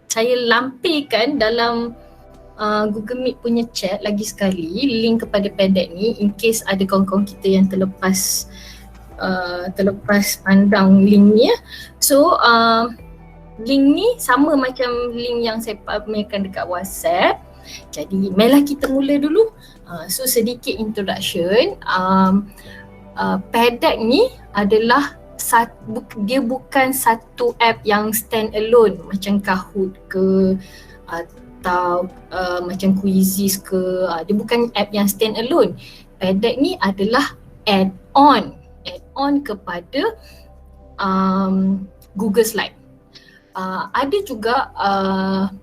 Saya lampirkan dalam Google Meet punya chat lagi sekali link kepada PDEC ni in case ada kawan-kawan kita yang terlepas pandang link ni ya. Link ni sama macam link yang saya pamerkan dekat WhatsApp. Jadi marilah kita mula dulu. Sedikit introduction. PDEC ni adalah dia bukan satu app yang stand alone macam Kahoot ke atau macam Quizizz ke. Dia bukan app yang stand alone. PDEC ni adalah add-on kepada Google Slide. Ada juga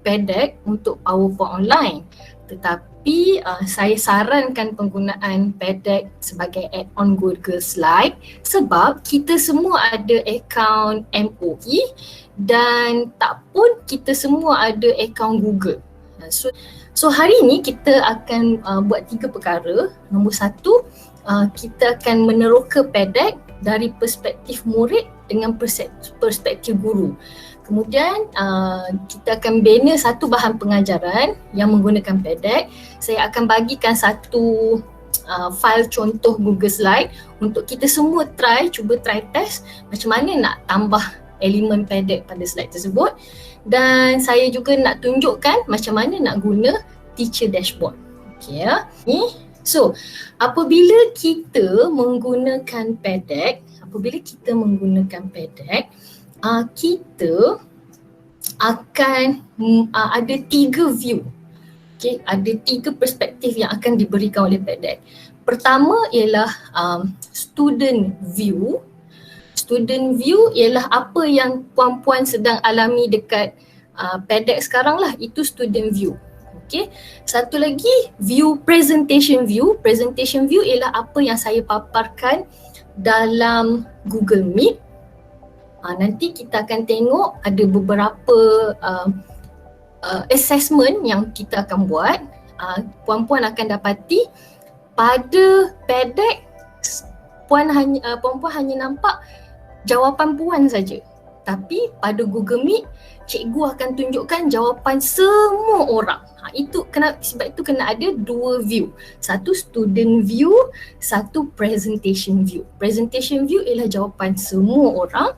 PDEC untuk PowerPoint online, tetapi saya sarankan penggunaan PDEC sebagai add-on Google Slide sebab kita semua ada akaun MOE dan tak pun kita semua ada akaun Google. So hari ni kita akan buat 3 perkara. Nombor 1, kita akan meneroka PDEC dari perspektif murid dengan perspektif guru. Kemudian kita akan bina satu bahan pengajaran yang menggunakan PDEC. Saya akan bagikan satu file contoh Google Slide untuk kita semua cuba try test macam mana nak tambah elemen PDEC pada slide tersebut. Dan saya juga nak tunjukkan macam mana nak guna teacher dashboard. Okay ya. So, apabila kita menggunakan PDEC, kita akan ada 3 view. Okay, ada 3 perspektif yang akan diberikan oleh PDEC. Pertama ialah student view. Student view ialah apa yang puan-puan sedang alami dekat PDEC sekarang lah, itu student view. Okay. Satu lagi view presentation view. Presentation view ialah apa yang saya paparkan dalam Google Meet. Nanti kita akan tengok ada beberapa assessment yang kita akan buat. Puan-puan akan dapati pada PDEC puan-puan hanya nampak jawapan puan saja. Tapi pada Google Meet, cikgu akan tunjukkan jawapan semua orang. Sebab itu kena ada 2 view. Satu student view, satu presentation view. Presentation view ialah jawapan semua orang.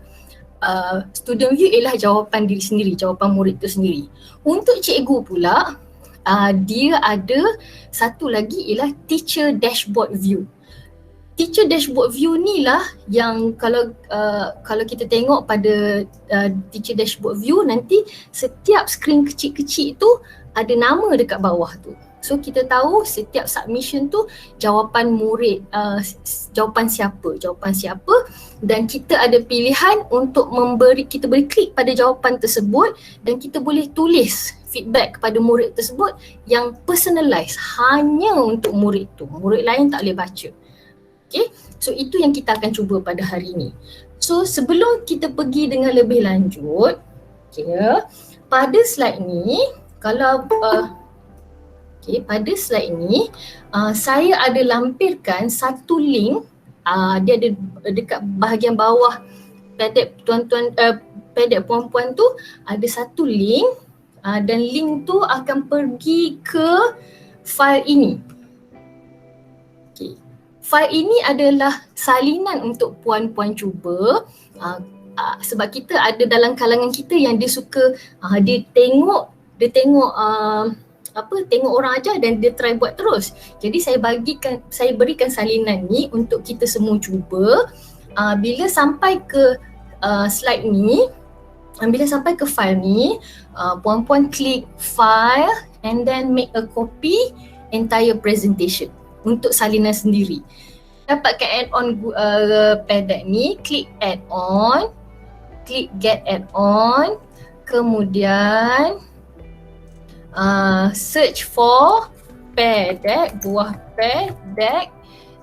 Student view ialah jawapan diri sendiri, jawapan murid itu sendiri. Untuk cikgu pula, dia ada satu lagi ialah teacher dashboard view. Teacher dashboard view ni lah yang kalau kita tengok pada teacher dashboard view, nanti setiap skrin kecil-kecil tu ada nama dekat bawah tu. So kita tahu setiap submission tu jawapan murid, jawapan siapa dan kita ada pilihan untuk kita boleh klik pada jawapan tersebut dan kita boleh tulis feedback kepada murid tersebut yang personalized hanya untuk murid tu. Murid lain tak boleh baca. Okay, so itu yang kita akan cuba pada hari ini. So sebelum kita pergi dengan lebih lanjut, pada slide ni, pada slide ini saya ada lampirkan satu link. Dia ada dekat bahagian bawah PDEC PDEC puan-puan tu ada satu link dan link tu akan pergi ke file ini. File ini adalah salinan untuk puan-puan cuba sebab kita ada dalam kalangan kita yang dia suka dia tengok orang aja dan dia try buat terus. Jadi saya berikan salinan ni untuk kita semua cuba. Bila sampai ke slide ni, bila sampai ke file ni, puan-puan klik file and then make a copy entire presentation untuk salinan sendiri. Dapatkan add-on PDEC ni, klik add-on, klik get add-on, kemudian search for PDEC, buah PDEC,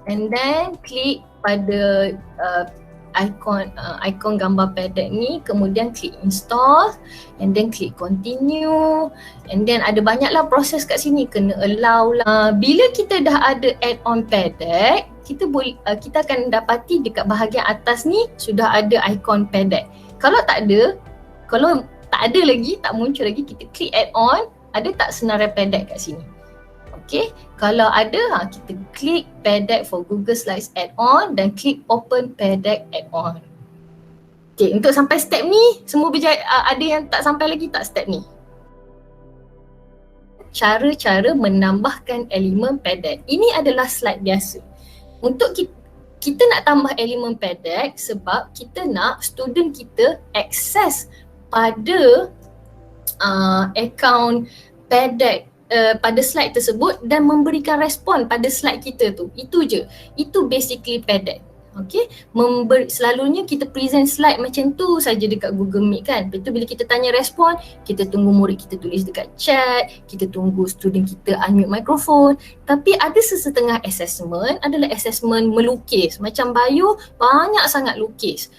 and then klik pada ikon gambar PDEC ni, kemudian klik install and then klik continue, and then ada banyaklah proses kat sini, kena allow lah. Bila kita dah ada add-on PDEC, kita akan dapati dekat bahagian atas ni sudah ada ikon PDEC. Kalau tak ada, kalau tak ada lagi, tak muncul lagi, kita klik add on. Ada tak senarai PDX kat sini? Okay, kalau ada, kita klik PDX for Google Slides add-on dan klik open PDX add-on. Okay, untuk sampai step ni, semua berjaya, ada yang tak sampai lagi tak step ni? Cara-cara menambahkan elemen PDX. Ini adalah slide biasa. Untuk kita nak tambah elemen PDX sebab kita nak student kita akses pada akaun PDX pada slide tersebut dan memberikan respon pada slide kita tu. Itu je. Itu basically PDX. Okay, selalunya kita present slide macam tu saja dekat Google Meet kan. Lepas tu bila kita tanya respon, kita tunggu murid kita tulis dekat chat, kita tunggu student kita unmute mikrofon. Tapi ada sesetengah assessment adalah assessment melukis. Macam bio, banyak sangat lukis.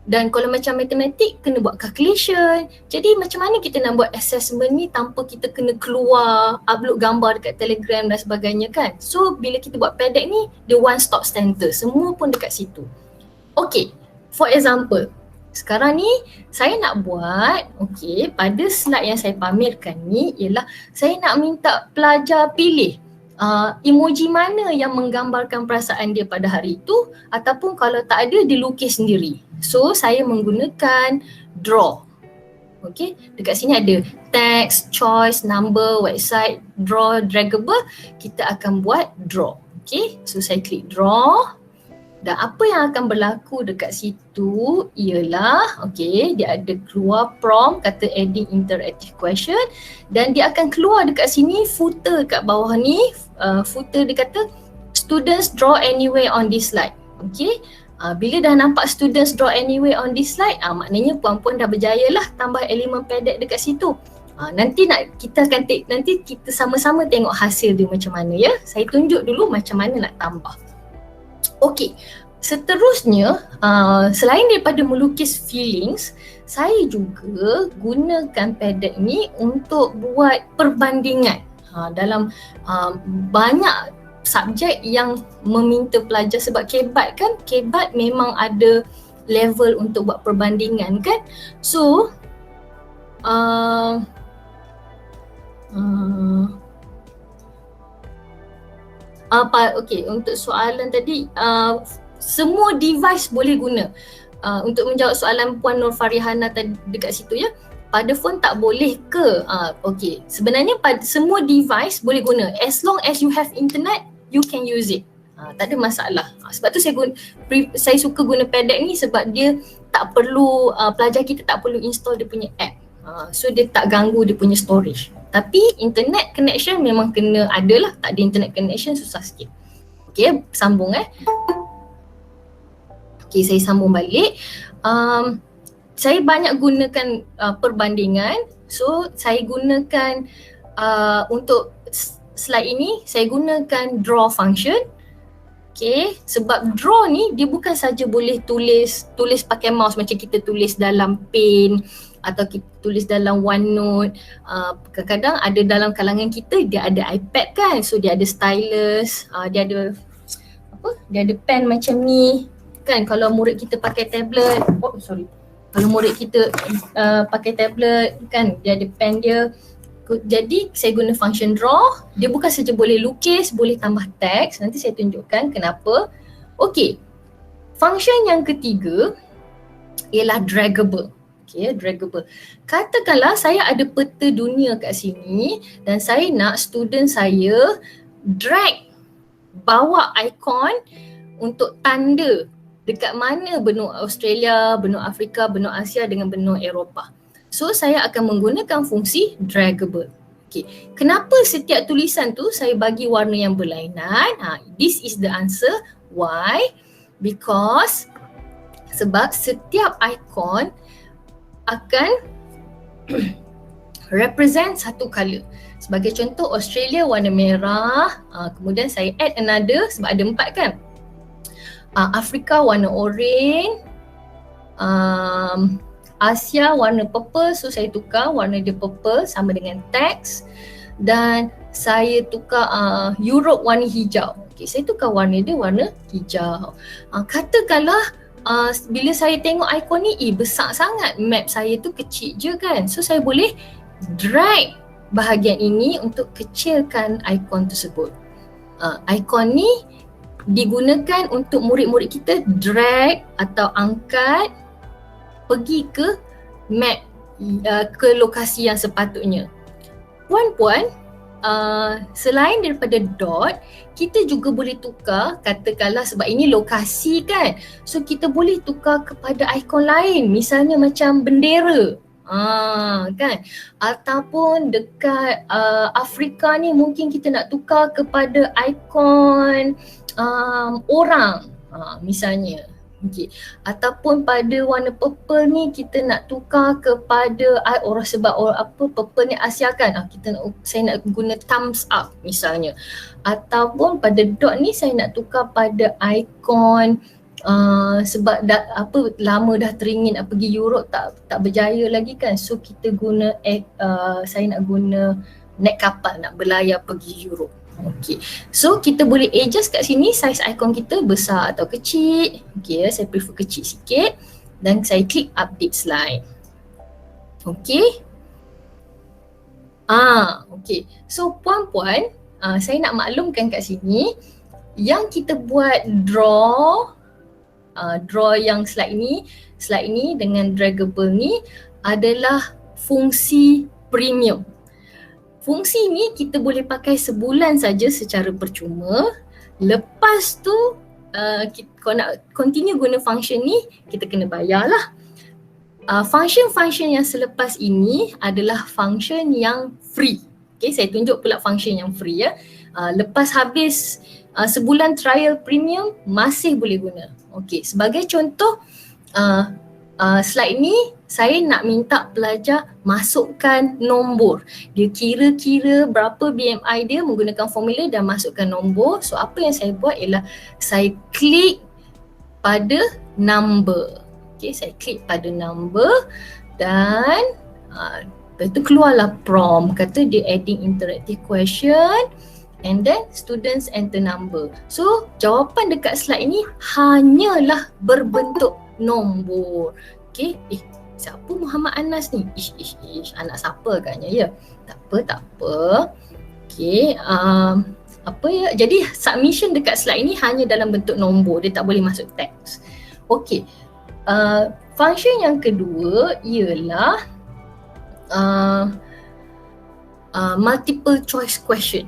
Dan kalau macam matematik, kena buat calculation. Jadi macam mana kita nak buat assessment ni tanpa kita kena keluar, upload gambar dekat Telegram dan sebagainya kan. So bila kita buat PDX ni, dia one stop center. Semua pun dekat situ. Okay, for example, sekarang ni saya nak buat, okay, pada slide yang saya pamerkan ni ialah saya nak minta pelajar pilih emoji mana yang menggambarkan perasaan dia pada hari itu, ataupun kalau tak ada, dia lukis sendiri. So saya menggunakan draw. Okay, dekat sini ada text, choice, number, website, draw, draggable. Kita akan buat draw. Okay, so saya klik draw. Dan apa yang akan berlaku dekat situ ialah, okay, dia ada keluar prompt kata adding interactive question dan dia akan keluar dekat sini footer kat bawah ni, footer dia kata students draw anywhere on this slide. Okay, bila dah nampak students draw anywhere on this slide, maknanya puan-puan dah berjaya lah tambah elemen PDX dekat situ. Nanti kita sama-sama tengok hasil dia macam mana ya. Saya tunjuk dulu macam mana nak tambah. Okey, seterusnya selain daripada melukis feelings, saya juga gunakan PDX ni untuk buat perbandingan dalam banyak subjek yang meminta pelajar sebab KBAT kan, KBAT memang ada level untuk buat perbandingan kan. So okay, untuk soalan tadi, semua device boleh guna. Untuk menjawab soalan Puan Nur Farihana tadi dekat situ ya, pada phone tak boleh ke? Okay, sebenarnya pada semua device boleh guna. As long as you have internet, you can use it. Tak ada masalah. Sebab tu saya suka guna PDX ni sebab dia tak perlu, pelajar kita tak perlu install dia punya app. So dia tak ganggu dia punya storage. Tapi internet connection memang kena ada lah. Tak ada internet connection susah sikit. Okay, sambung Okay, saya sambung balik. Saya banyak gunakan perbandingan. So saya gunakan untuk slide ini, saya gunakan draw function. Okay, sebab draw ni dia bukan saja boleh tulis pakai mouse macam kita tulis dalam Paint atau kita tulis dalam OneNote. Kadang-kadang ada dalam kalangan kita dia ada iPad kan, so dia ada stylus, dia ada dia ada pen macam ni kan. Kalau murid kita pakai tablet, kalau murid kita pakai tablet kan, dia ada pen dia. Jadi saya guna function draw, dia bukan saja boleh lukis, boleh tambah teks. Nanti saya tunjukkan kenapa. Okay, function yang ketiga ialah draggable. Okay, draggable. Katakanlah saya ada peta dunia kat sini dan saya nak student saya drag, bawa ikon untuk tanda dekat mana benua Australia, benua Afrika, benua Asia dengan benua Eropah. So saya akan menggunakan fungsi draggable. Okay. Kenapa setiap tulisan tu saya bagi warna yang berlainan? This is the answer. Why? Because sebab setiap ikon akan represent satu colour. Sebagai contoh, Australia warna merah, kemudian saya add another sebab ada 4 kan. Afrika warna orange, Asia warna purple, so saya tukar warna dia purple sama dengan teks, dan saya tukar Europe warna hijau. Okay, saya tukar warna dia warna hijau. Katakanlah bila saya tengok ikon ni, besar sangat, map saya tu kecil je kan. So saya boleh drag bahagian ini untuk kecilkan ikon tersebut. Ikon ni digunakan untuk murid-murid kita drag atau angkat pergi ke map, ke lokasi yang sepatutnya. Puan-puan, selain daripada dot, kita juga boleh tukar, katakanlah sebab ini lokasi kan, so kita boleh tukar kepada ikon lain, misalnya macam bendera, kan, ataupun dekat Afrika ni mungkin kita nak tukar kepada ikon orang, misalnya. Okay. Ataupun pada warna purple ni kita nak tukar kepada orang, sebab purple ni Asia kan, saya nak guna thumbs up misalnya. Ataupun pada dot ni saya nak tukar pada ikon sebab lama dah teringin nak pergi Europe, tak berjaya lagi kan, so kita guna saya nak guna naik kapal nak berlayar pergi Europe. Okay, so kita boleh adjust kat sini saiz ikon kita besar atau kecil. Okay, saya prefer kecil sikit dan saya klik update slide. Okay. Okay. So puan-puan, saya nak maklumkan kat sini yang kita buat draw yang slide ni dengan draggable ni adalah fungsi premium. Fungsi ni kita boleh pakai sebulan saja secara percuma. Lepas tu kalau nak continue guna function ni, kita kena bayar lah. Function-function yang selepas ini adalah function yang free. Okay, saya tunjuk pula function yang free ya. Lepas habis sebulan trial premium masih boleh guna. Okay, sebagai contoh slide ni saya nak minta pelajar masukkan nombor. Dia kira-kira berapa BMI dia menggunakan formula dan masukkan nombor. So apa yang saya buat ialah saya klik pada number. Okay, saya klik pada number dan lepas tu keluarlah prompt. Kata dia adding interactive question and then students enter number. So jawapan dekat slide ni hanyalah berbentuk nombor. Okay, siapa Muhammad Anas ni? Anak siapa agaknya ya? Tak apa. Okay, apa ya? Jadi submission dekat slide ni hanya dalam bentuk nombor, dia tak boleh masuk teks. Okay, function yang kedua ialah multiple choice question.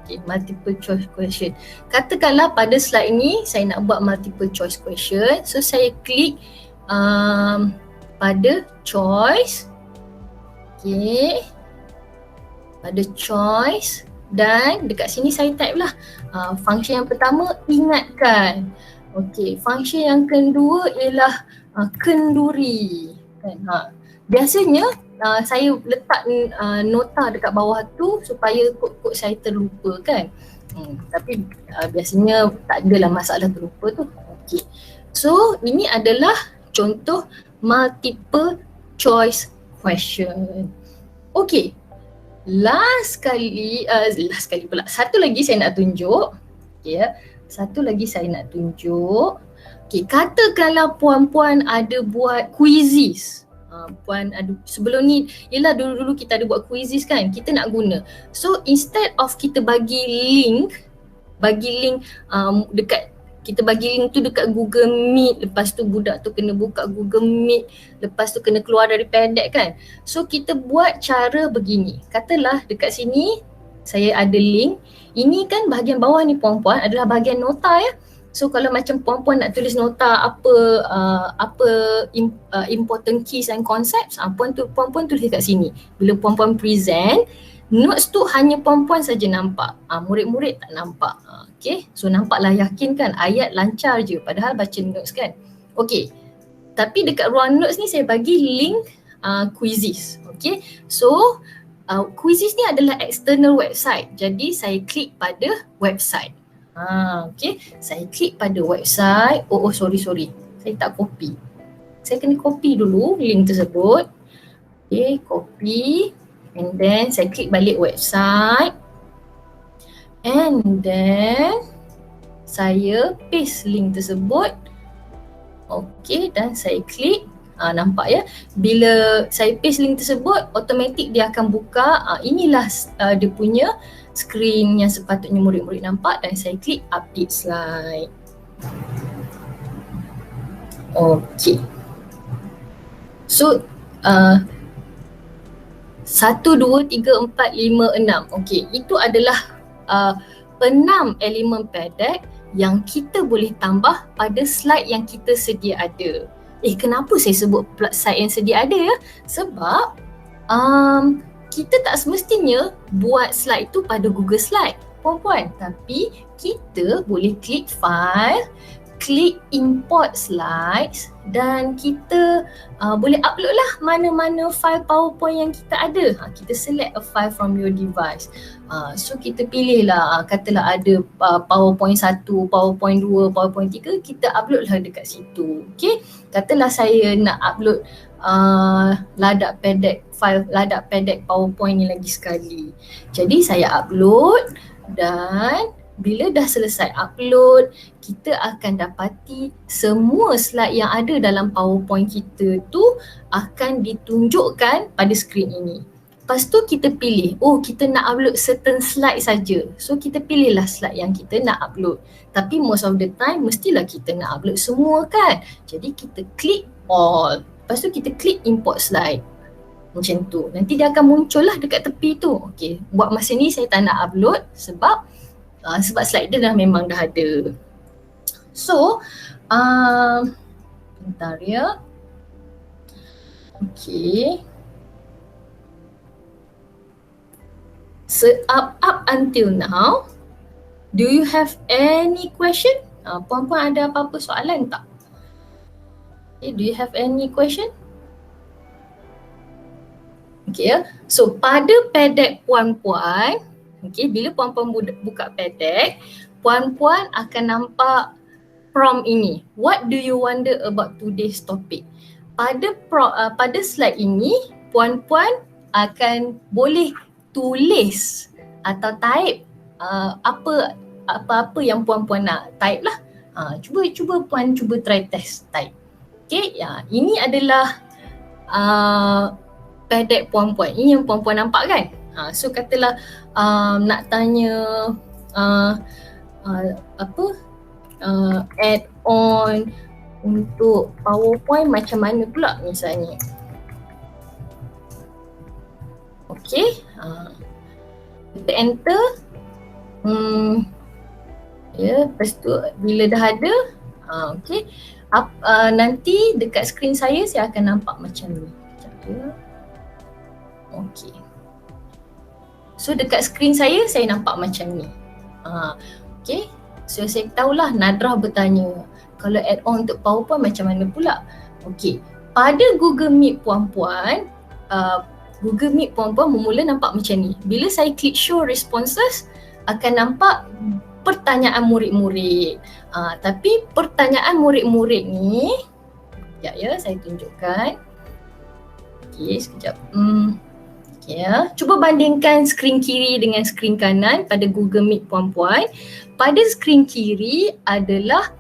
Okay, multiple choice question. Katakanlah pada slide ni saya nak buat multiple choice question, so saya klik pada choice. Okay, pada choice dan dekat sini saya type lah function yang pertama ingatkan. Okay, function yang kedua ialah kenduri kan. Biasanya saya letak nota dekat bawah tu supaya kod-kod saya terlupa kan. Tapi biasanya tak adalah masalah terlupa tu. Okay, so ini adalah contoh multiple choice question. Okay, last kali pula. Satu lagi saya nak tunjuk. Okay, satu lagi saya nak tunjuk. Okay, katakanlah puan-puan ada buat quizzes. Puan ada sebelum ni, yelah dulu-dulu kita ada buat quizzes kan, kita nak guna. So instead of kita bagi link dekat, kita bagi link tu dekat Google Meet, lepas tu budak tu kena buka Google Meet, lepas tu kena keluar dari pendek kan. So kita buat cara begini. Katalah dekat sini saya ada link. Ini kan bahagian bawah ni puan-puan adalah bahagian nota ya. So kalau macam puan-puan nak tulis nota apa important keys and concepts, puan-puan tulis kat sini. Bila puan-puan present, notes tu hanya puan-puan saja nampak. Murid-murid tak nampak. Okay, so nampaklah yakin kan, ayat lancar je padahal baca notes kan. Okay, tapi dekat ruang notes ni saya bagi link quizzes. Okay, so quizzes ni adalah external website. Jadi saya klik pada website. Okay, saya klik pada website. Sorry. Saya tak copy. Saya kena copy dulu link tersebut. Okay, copy. And then saya klik balik website. And then saya paste link tersebut Okey, dan saya klik. Nampak ya, bila saya paste link tersebut, automatik dia akan buka. Inilah dia punya skrin yang sepatutnya murid-murid nampak, dan saya klik update slide. Okey. So, 1, 2, 3, 4, 5, 6. Okey, itu adalah 6 elemen pedek yang kita boleh tambah pada slide yang kita sedia ada. Kenapa saya sebut pula slide yang sedia ada ya? Sebab kita tak semestinya buat slide tu pada Google Slide, puan-puan. Tapi kita boleh klik file, klik import slides, dan kita boleh upload lah mana-mana file PowerPoint yang kita ada. Kita select a file from your device. So kita pilih lah, katalah ada PowerPoint 1, PowerPoint 2, PowerPoint 3, kita upload lah dekat situ. Okay, katalah saya nak upload ladak pendek, file ladak pendek PowerPoint ni lagi sekali. Jadi saya upload, dan bila dah selesai upload, kita akan dapati semua slide yang ada dalam PowerPoint kita tu akan ditunjukkan pada skrin ini. Lepas tu kita pilih, kita nak upload certain slide saja. So kita pilihlah slide yang kita nak upload. Tapi most of the time mestilah kita nak upload semua kan. Jadi kita klik all. Lepas tu kita klik import slide. Macam tu. Nanti dia akan muncul lah dekat tepi tu. Okay, buat masa ni saya tak nak upload sebab slide dia dah memang dah ada. So, bentar ya. Okay. So, up until now, do you have any question? Puan-puan ada apa-apa soalan tak? Okay, do you have any question? Okay ya. So, pada pedek puan-puan, okay, bila puan-puan buka pedek, puan-puan akan nampak prompt ini. What do you wonder about today's topic? Pada slide ini, puan-puan akan boleh tulis atau type apa-apa yang puan-puan nak type lah. Cuba puan try test type. Okay, ini adalah pedek puan-puan. Ini yang puan-puan nampak kan? So katalah nak tanya add on untuk PowerPoint macam mana pula misalnya. Okay, kita enter. Lepas tu bila dah ada, okay, nanti dekat skrin saya akan nampak macam ni. Sekejap ya. Okay. So dekat skrin saya nampak macam ni. Okay. So saya tahulah Nadrah bertanya, kalau add on untuk PowerPoint macam mana pula? Okay. Pada Google Meet puan-puan, bermula nampak macam ni. Bila saya klik show responses, akan nampak pertanyaan murid-murid. Tapi pertanyaan murid-murid ni, sekejap ya, saya tunjukkan. Okay, sekejap. Ya, cuba bandingkan skrin kiri dengan skrin kanan pada Google Meet puan-puan. Pada skrin kiri adalah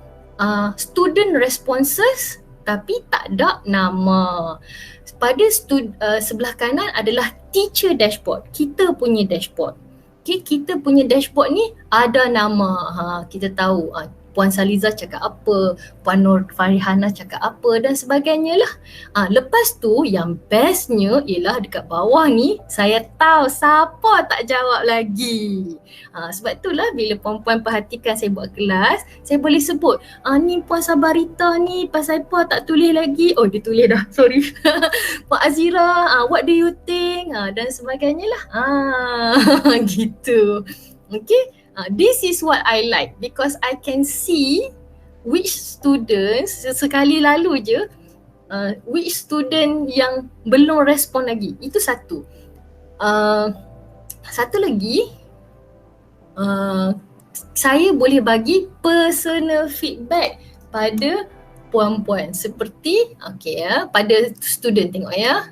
student responses tapi tak ada nama. Pada sebelah kanan adalah teacher dashboard, kita punya dashboard. Okay, kita punya dashboard ni ada nama. Kita tahu Puan Saliza cakap apa, Puan Nur Farihana cakap apa dan sebagainya lah. Lepas tu yang bestnya ialah dekat bawah ni saya tahu siapa tak jawab lagi. Sebab itulah bila puan-puan perhatikan saya buat kelas, saya boleh sebut, ni Puan Sabarita ni pasal apa tak tulis lagi. Oh dia tulis dah, sorry. Puan Azira, what do you think? Dan sebagainya lah. Gitu. Okay. This is what I like because I can see which students, sekali lalu je, which student yang belum respon lagi. Itu satu. Satu lagi, saya boleh bagi personal feedback pada puan-puan seperti, okay ya, pada student tengok ya,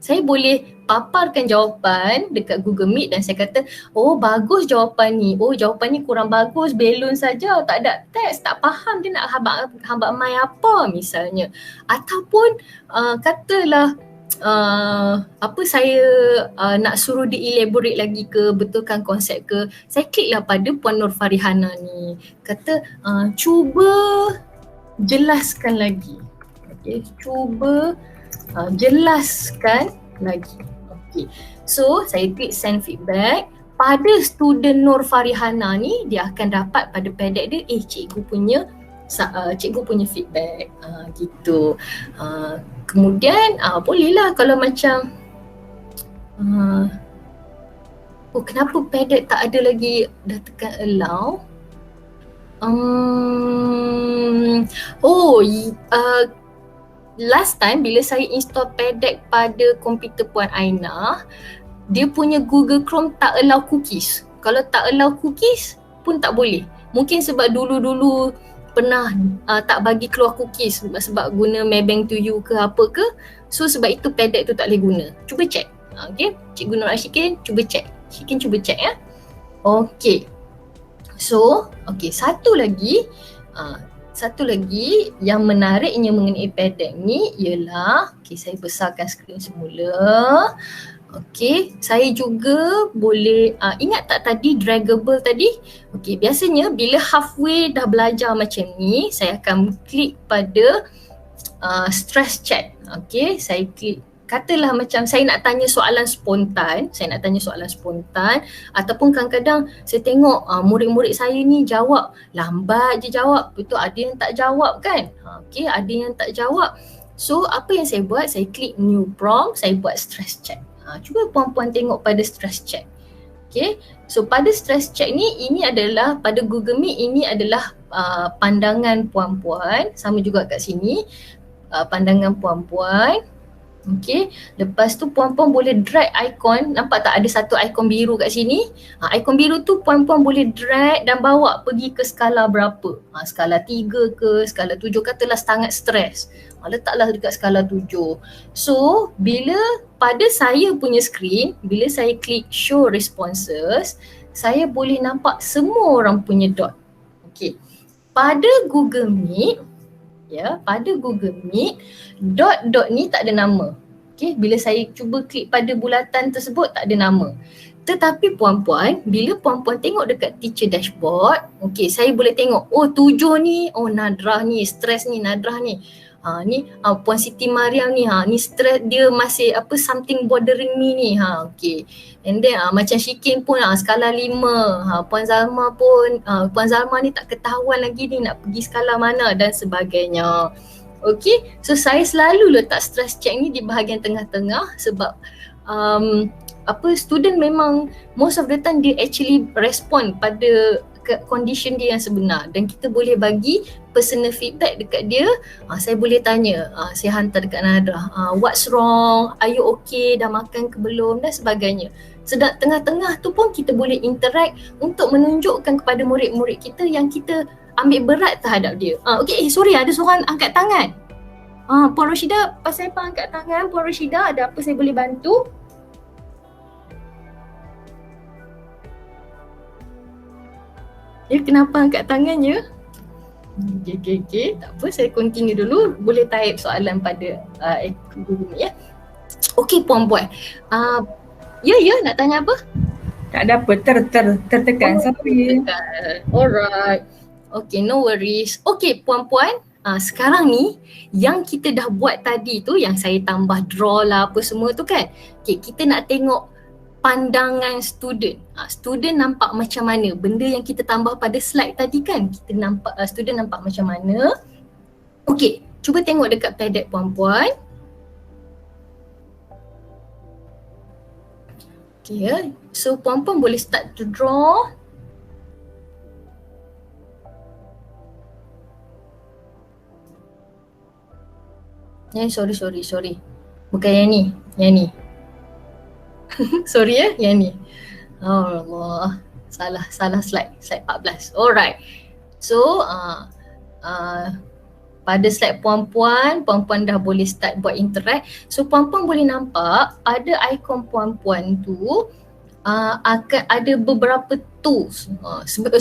Saya boleh paparkan jawapan dekat Google Meet dan saya kata, oh bagus jawapan ni, oh jawapan ni kurang bagus, belon saja, tak ada teks, tak faham dia nak hamba mai apa misalnya. Ataupun katalah apa saya nak suruh dia elaborate lagi ke, betulkan konsep ke, saya kliklah pada Puan Nur Farihana ni, kata cuba jelaskan lagi. Okay, cuba jelaskan lagi. Okay. So saya klik send feedback. Pada student Nur Farihana ni, dia akan dapat pada pedek dia, cikgu punya feedback gitu. Kemudian bolehlah kalau macam kenapa pedek tak ada lagi, dah tekan allow. Last time bila saya install pedek pada komputer Puan Aina, dia punya Google Chrome tak allow cookies. Kalau tak allow cookies pun tak boleh. Mungkin sebab dulu-dulu pernah tak bagi keluar cookies sebab guna Maybank to you ke apa ke. So sebab itu pedek tu tak boleh guna. Cuba check. Okay, Cikgu Nur Ashikin cuba check. Ashikin cuba check ya. Okay. So, satu lagi yang menariknya mengenai pedek ni ialah, saya besarkan skrin semula. Saya juga boleh, ingat tak tadi draggable tadi? Biasanya bila halfway dah belajar macam ni, saya akan klik pada stress check. Saya klik, katalah macam saya nak tanya soalan spontan, ataupun kadang-kadang saya tengok murid-murid saya ni jawab lambat je jawab, betul ada yang tak jawab kan. Ada yang tak jawab. So apa yang saya buat, saya klik new prompt, saya buat stress check. Cuba puan-puan tengok pada stress check. So pada stress check ni, ini adalah pada Google Meet, ini adalah pandangan puan-puan, sama juga kat sini, pandangan puan-puan. Lepas tu puan-puan boleh drag ikon, nampak tak ada satu ikon biru kat sini? Ikon biru tu puan-puan boleh drag dan bawa pergi ke skala berapa? Skala 3 ke, skala 7, katalah sangat stres. Letaklah dekat skala 7. So, bila pada saya punya screen, bila saya klik show responses, saya boleh nampak semua orang punya dot. Pada Google Meet, pada Google Meet, dot ni tak ada nama. Bila saya cuba klik pada bulatan tersebut, tak ada nama. Tetapi puan-puan, bila puan-puan tengok dekat teacher dashboard, saya boleh tengok, 7 ni, Nadrah ni, stres ni, Nadrah ni. Ni Puan Siti Mariam ni, ni stres dia masih something bothering me ni. And then macam Syikin pun skala 5. Puan Zalma pun, Puan Zalma ni tak ketahuan lagi ni nak pergi skala mana dan sebagainya. So saya selalu letak stress check ni di bahagian tengah-tengah sebab student memang most of the time dia actually respond pada condition dia yang sebenar, dan kita boleh bagi personal feedback dekat dia. Saya boleh tanya, saya hantar dekat Nadrah, what's wrong, are you okay, dah makan ke belum dan sebagainya. Sedang tengah-tengah tu pun kita boleh interact untuk menunjukkan kepada murid-murid kita yang kita ambil berat terhadap dia. Sorry, ada seorang angkat tangan. Puan Rashida, pasal apa angkat tangan? Puan Rashida, ada apa saya boleh bantu? Kenapa angkat tangannya? Tak apa, saya continue dulu. Boleh type soalan pada Google Meet puan-puan. Ya, nak tanya apa? Tak ada apa, tertekan. Sorry. Alright. No worries. Puan-puan, sekarang ni yang kita dah buat tadi tu, yang saya tambah draw lah apa semua tu kan. Kita nak tengok pandangan student. Student nampak macam mana? Benda yang kita tambah pada slide tadi kan, kita nampak student nampak macam mana. Cuba tengok dekat pedek puan-puan. So puan-puan boleh start to draw. Sorry. Bukan yang ni. Sorry yang ni. Oh Allah, salah slide 14. Alright. So pada slide puan-puan dah boleh start buat interact. So puan-puan boleh nampak pada ikon puan-puan tu akan ada beberapa tools.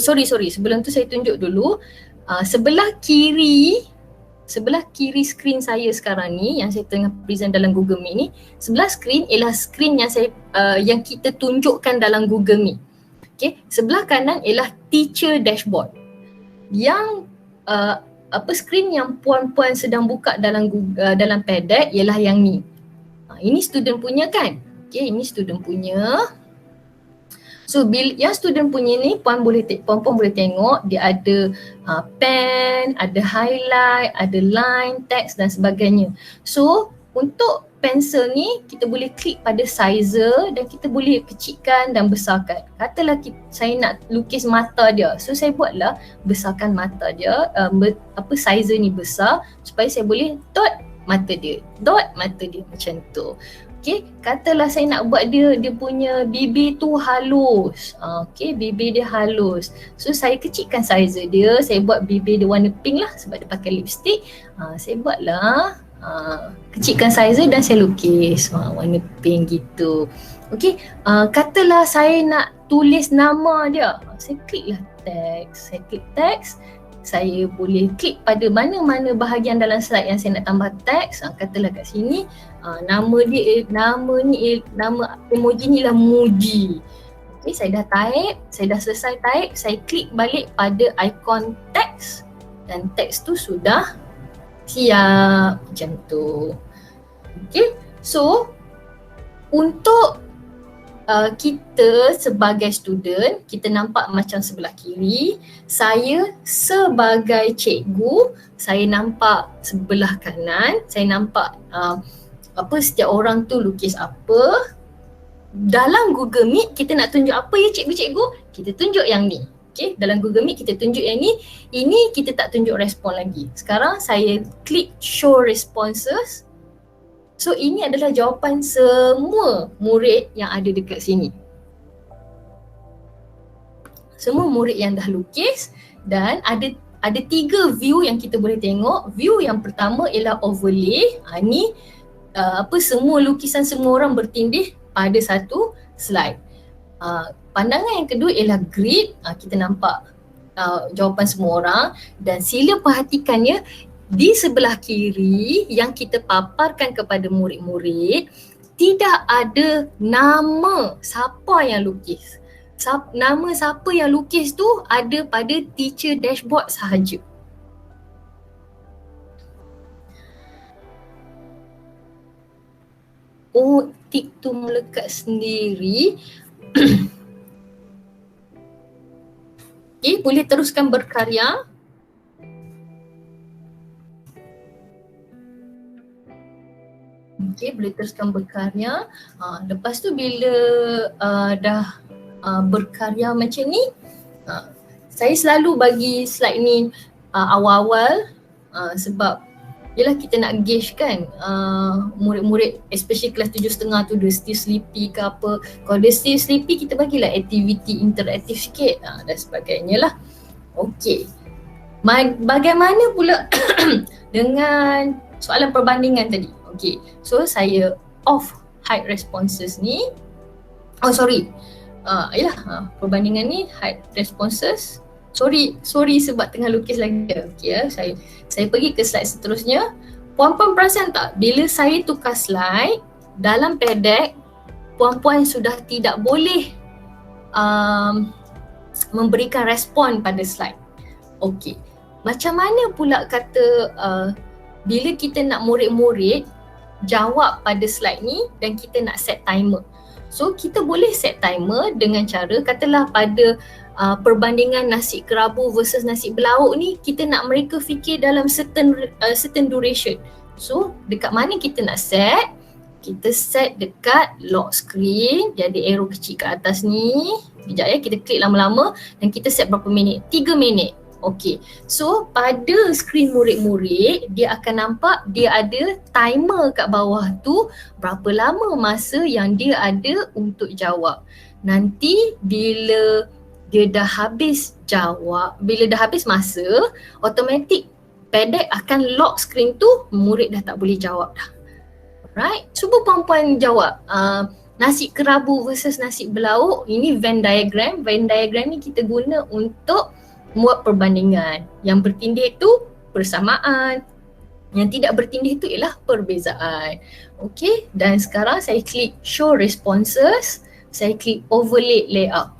Sorry, sebelum tu saya tunjuk dulu. Sebelah kiri skrin saya sekarang ni yang saya tengah present dalam Google Meet ni, sebelah skrin ialah skrin yang yang kita tunjukkan dalam Google Meet. Okay, sebelah kanan ialah teacher dashboard. Yang skrin yang puan-puan sedang buka dalam dalam padlet ialah yang ni. Ini student punya kan? Okay, ini student punya. So yang student punya ni puan-puan boleh tengok dia ada pen, ada highlight, ada line, text dan sebagainya. So untuk pensel ni kita boleh klik pada sizer dan kita boleh kecilkan dan besarkan. Katalah saya nak lukis mata dia. So saya buatlah besarkan mata dia, sizer ni besar supaya saya boleh dot mata dia macam tu. Okay, katalah saya nak buat dia punya bibir tu halus. Okay, bibir dia halus. So saya kecilkan size dia, saya buat bibir dia warna pink lah sebab dia pakai lipstick. Saya buatlah kecilkan size dan saya lukis warna pink gitu. Okay, katalah saya nak tulis nama dia. Saya kliklah text, saya klik text. Saya boleh klik pada mana-mana bahagian dalam slide yang saya nak tambah teks. Katalah kat sini nama emoji ni lah Muji. Okay, saya dah selesai type, saya klik balik pada ikon teks dan teks tu sudah siap macam tu. Okay, so untuk kita sebagai student, kita nampak macam sebelah kiri. Saya sebagai cikgu, saya nampak sebelah kanan. Saya nampak setiap orang tu lukis apa. Dalam Google Meet kita nak tunjuk apa ya cikgu-cikgu? Kita tunjuk yang ni. Okay, dalam Google Meet kita tunjuk yang ni. Ini kita tak tunjuk respon lagi. Sekarang saya klik show responses. So ini adalah jawapan semua murid yang ada dekat sini. Semua murid yang dah lukis dan ada 3 view yang kita boleh tengok. View yang pertama ialah overlay. Ni semua lukisan semua orang bertindih pada satu slide. Pandangan yang kedua ialah grid. Kita nampak jawapan semua orang dan sila perhatikannya. Di sebelah kiri yang kita paparkan kepada murid-murid, tidak ada nama siapa yang lukis. Nama siapa yang lukis tu ada pada teacher dashboard sahaja. Oh, tik tu melekat sendiri. Okay, boleh teruskan berkarya. Okay, boleh teruskan berkarya. Lepas tu bila dah berkarya macam ni, saya selalu bagi slide ni awal-awal sebab yelah kita nak gauge kan murid-murid especially kelas 7.5 tu dia still sleepy ke apa. Kalau dia still sleepy kita bagilah aktiviti interaktif sikit dan sebagainya lah. Okay, bagaimana pula dengan soalan perbandingan tadi? Okay, so saya off hide responses ni. Oh sorry, perbandingan ni hide responses. Sorry sebab tengah lukis lagi. Okay, saya pergi ke slide seterusnya. Puan-puan perasan tak bila saya tukar slide dalam padlet, puan-puan sudah tidak boleh memberikan respon pada slide. Okay, macam mana pula kata bila kita nak murid-murid jawab pada slide ni dan kita nak set timer. So kita boleh set timer dengan cara katalah pada perbandingan nasi kerabu versus nasi belauk ni kita nak mereka fikir dalam certain duration. So dekat mana kita nak set? Kita set dekat lock screen. Dia ada arrow kecil ke atas ni. Sekejap ya, kita klik lama-lama dan kita set berapa minit? 3 minit. Okay, so pada skrin murid-murid dia akan nampak dia ada timer kat bawah tu berapa lama masa yang dia ada untuk jawab. Nanti bila dia dah habis jawab, bila dah habis masa, automatik pedek akan lock screen tu, murid dah tak boleh jawab dah. Alright, cuba puan-puan jawab. Nasi kerabu versus nasi belauk, ini Venn diagram. Venn diagram ni kita guna untuk buat perbandingan. Yang bertindih tu persamaan, yang tidak bertindih tu ialah perbezaan. Okay, dan sekarang saya klik show responses, saya klik overlay layout.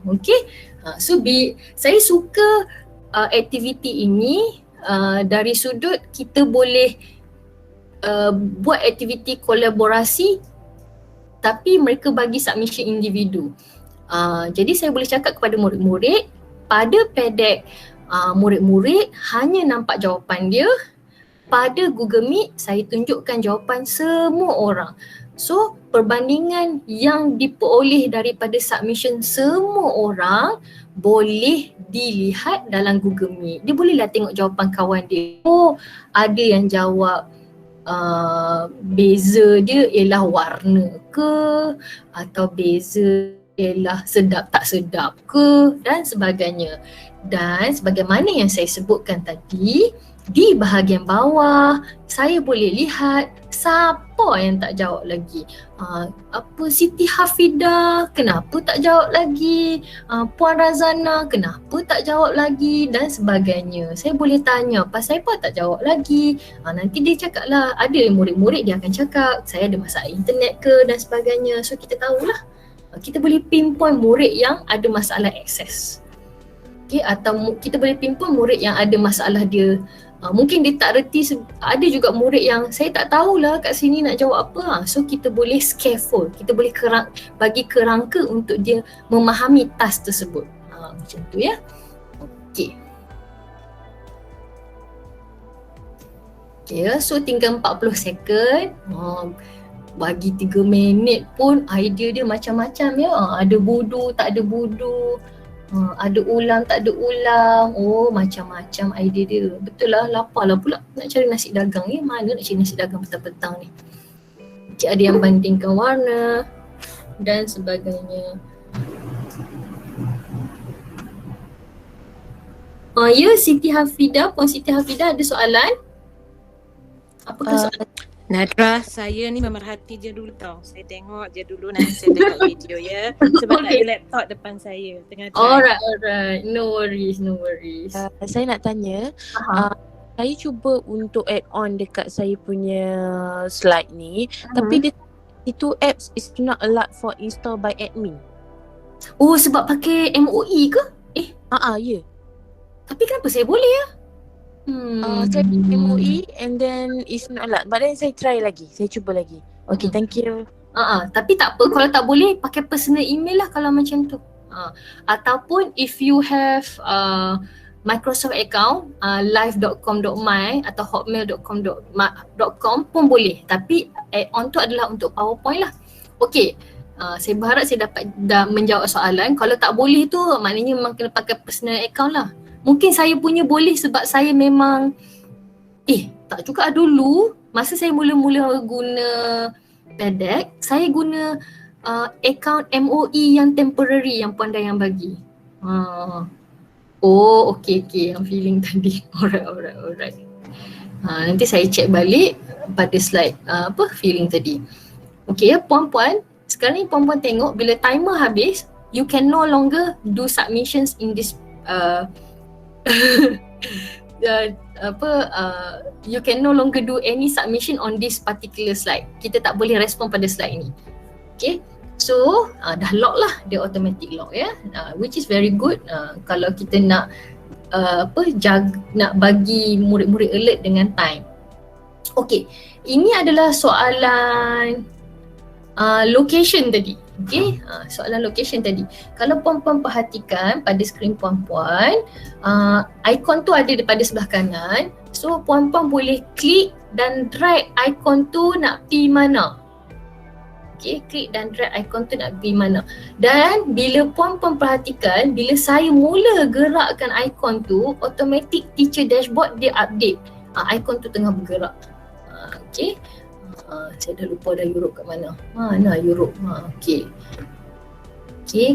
Okay, so saya suka aktiviti ini dari sudut kita boleh buat aktiviti kolaborasi tapi mereka bagi submission individu. Jadi saya boleh cakap kepada murid-murid, pada pedek murid-murid hanya nampak jawapan dia, pada Google Meet saya tunjukkan jawapan semua orang. So perbandingan yang diperoleh daripada submission semua orang boleh dilihat dalam Google Meet. Dia bolehlah tengok jawapan kawan dia. Oh, ada yang jawab beza dia ialah warna ke, atau beza ialah sedap tak sedap ke, dan sebagainya. Dan sebagaimana yang saya sebutkan tadi, di bahagian bawah saya boleh lihat siapa yang tak jawab lagi. Siti Hafidah, kenapa tak jawab lagi? Puan Razana, kenapa tak jawab lagi? Dan sebagainya. Saya boleh tanya, pasal apa tak jawab lagi? Nanti dia cakap lah, ada murid-murid dia akan cakap, saya ada masalah internet ke dan sebagainya. So kita tahulah. Kita boleh pinpoint murid yang ada masalah akses. Okay, atau kita boleh pinpoint murid yang ada masalah dia. Mungkin dia tak reti, ada juga murid yang saya tak tahulah kat sini nak jawab apa. So kita boleh scaffold, kita boleh bagi kerangka untuk dia memahami task tersebut. Macam tu ya. Okay. Okay, so tinggal 40 second. Bagi 3 minit pun idea dia macam-macam ya. Ada budu, tak ada budu. Ada ulam, tak ada ulam. Oh, macam-macam idea dia. Betul lah, lapar lah pula nak cari nasi dagang ni. Mana nak cari nasi dagang petang-petang ni. Ada yang bandingkan warna dan sebagainya. Ya, Siti Hafidah, Puan Siti Hafidah ada soalan? Apakah soalan? Nadra, saya ni memerhati je dulu tau. Saya tengok je dulu, nanti saya tengok video ya. Sebab tak ada laptop depan saya. Tengah try. Alright. No worries. Saya nak tanya, saya cuba untuk add on dekat saya punya slide ni. Tapi dia, itu apps is not allowed for install by admin. Oh, sebab pakai MOE ke? Ya. Tapi kenapa saya boleh ya? Saya pakai MOE and then it's not allowed. But then saya try lagi. Saya cuba lagi. Okay, thank you. Tapi tak apa, kalau tak boleh pakai personal email lah kalau macam tu. Ataupun if you have Microsoft account, live.com.my atau hotmail.com pun boleh. Tapi add-on tu adalah untuk PowerPoint lah. Okay, saya berharap saya dapat menjawab soalan. Kalau tak boleh tu maknanya memang kena pakai personal account lah. Mungkin saya punya boleh sebab saya memang tak juga dulu masa saya mula-mula guna pedek, saya guna account MOE yang temporary yang Puan Dayang bagi. Okay, yang feeling tadi. Alright. Nanti saya check balik pada slide feeling tadi. Okay ya puan-puan, sekarang ni puan-puan tengok bila timer habis, you can no longer do submissions in this you can no longer do any submission on this particular slide. Kita tak boleh respon pada slide ni. Okay, so dah lock lah, dia automatic lock ya, which is very good kalau kita nak nak bagi murid-murid alert dengan time. Okay, ini adalah soalan location tadi. Okay, soalan location tadi. Kalau puan-puan perhatikan pada skrin puan-puan, ikon tu ada daripada sebelah kanan. So puan-puan boleh klik dan drag ikon tu nak pergi mana. Okay, klik dan drag ikon tu nak pergi mana. Dan bila puan-puan perhatikan, bila saya mula gerakkan ikon tu, automatic teacher dashboard dia update. Ikon tu tengah bergerak. Okay. Saya dah lupa dah Europe kat mana. Mana Europe. Okay,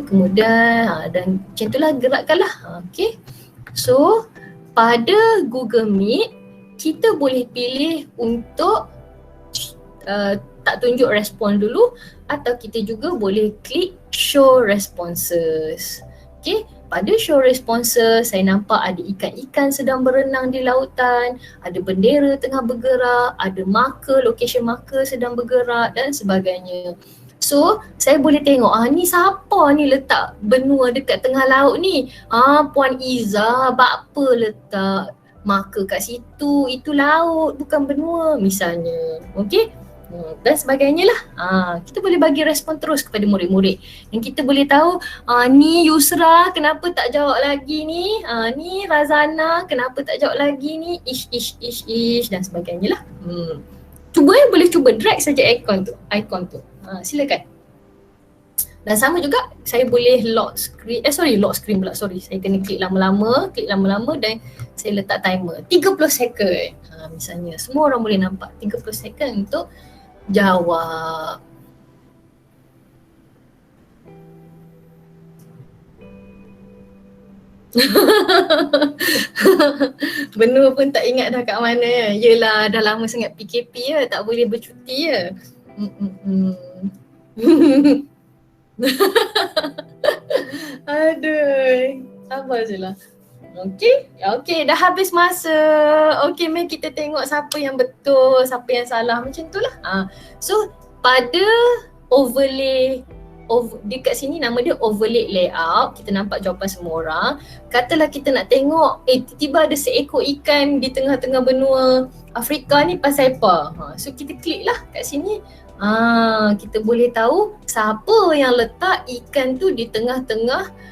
kemudian dan macam itulah gerakkanlah. Okay. So pada Google Meet, kita boleh pilih untuk tak tunjuk respon dulu, atau kita juga boleh klik show responses. Okay, pada show responses saya nampak ada ikan-ikan sedang berenang di lautan, ada bendera tengah bergerak, ada marker, location marker sedang bergerak dan sebagainya. So, saya boleh tengok, ni siapa ni letak benua dekat tengah laut ni? Puan Iza, apa letak marker kat situ? Itu laut, bukan benua misalnya. Okay? Dan sebagainya lah. Kita boleh bagi respon terus kepada murid-murid. Dan kita boleh tahu, ni Yusra kenapa tak jawab lagi ni? Ni Razana kenapa tak jawab lagi ni? Ish dan sebagainya lah. Boleh cuba drag saja icon tu. Silakan. Dan sama juga saya boleh lock screen pula. Saya kena klik lama-lama dan saya letak timer 30 second. Misalnya semua orang boleh nampak 30 second untuk jawab. Benua pun tak ingat dah kat mana ya. Yelah, dah lama sangat PKP ya, tak boleh bercuti ya. Aduh, sabar je lah. Okay, dah habis masa. Okay, mari kita tengok siapa yang betul, siapa yang salah, macam tu lah. So, pada overlay, dekat sini nama dia overlay layout, kita nampak jawapan semua orang. Katalah kita nak tengok, tiba-tiba ada seekor ikan di tengah-tengah benua Afrika ni pasal apa? So, kita klik lah kat sini. Kita boleh tahu siapa yang letak ikan tu di tengah-tengah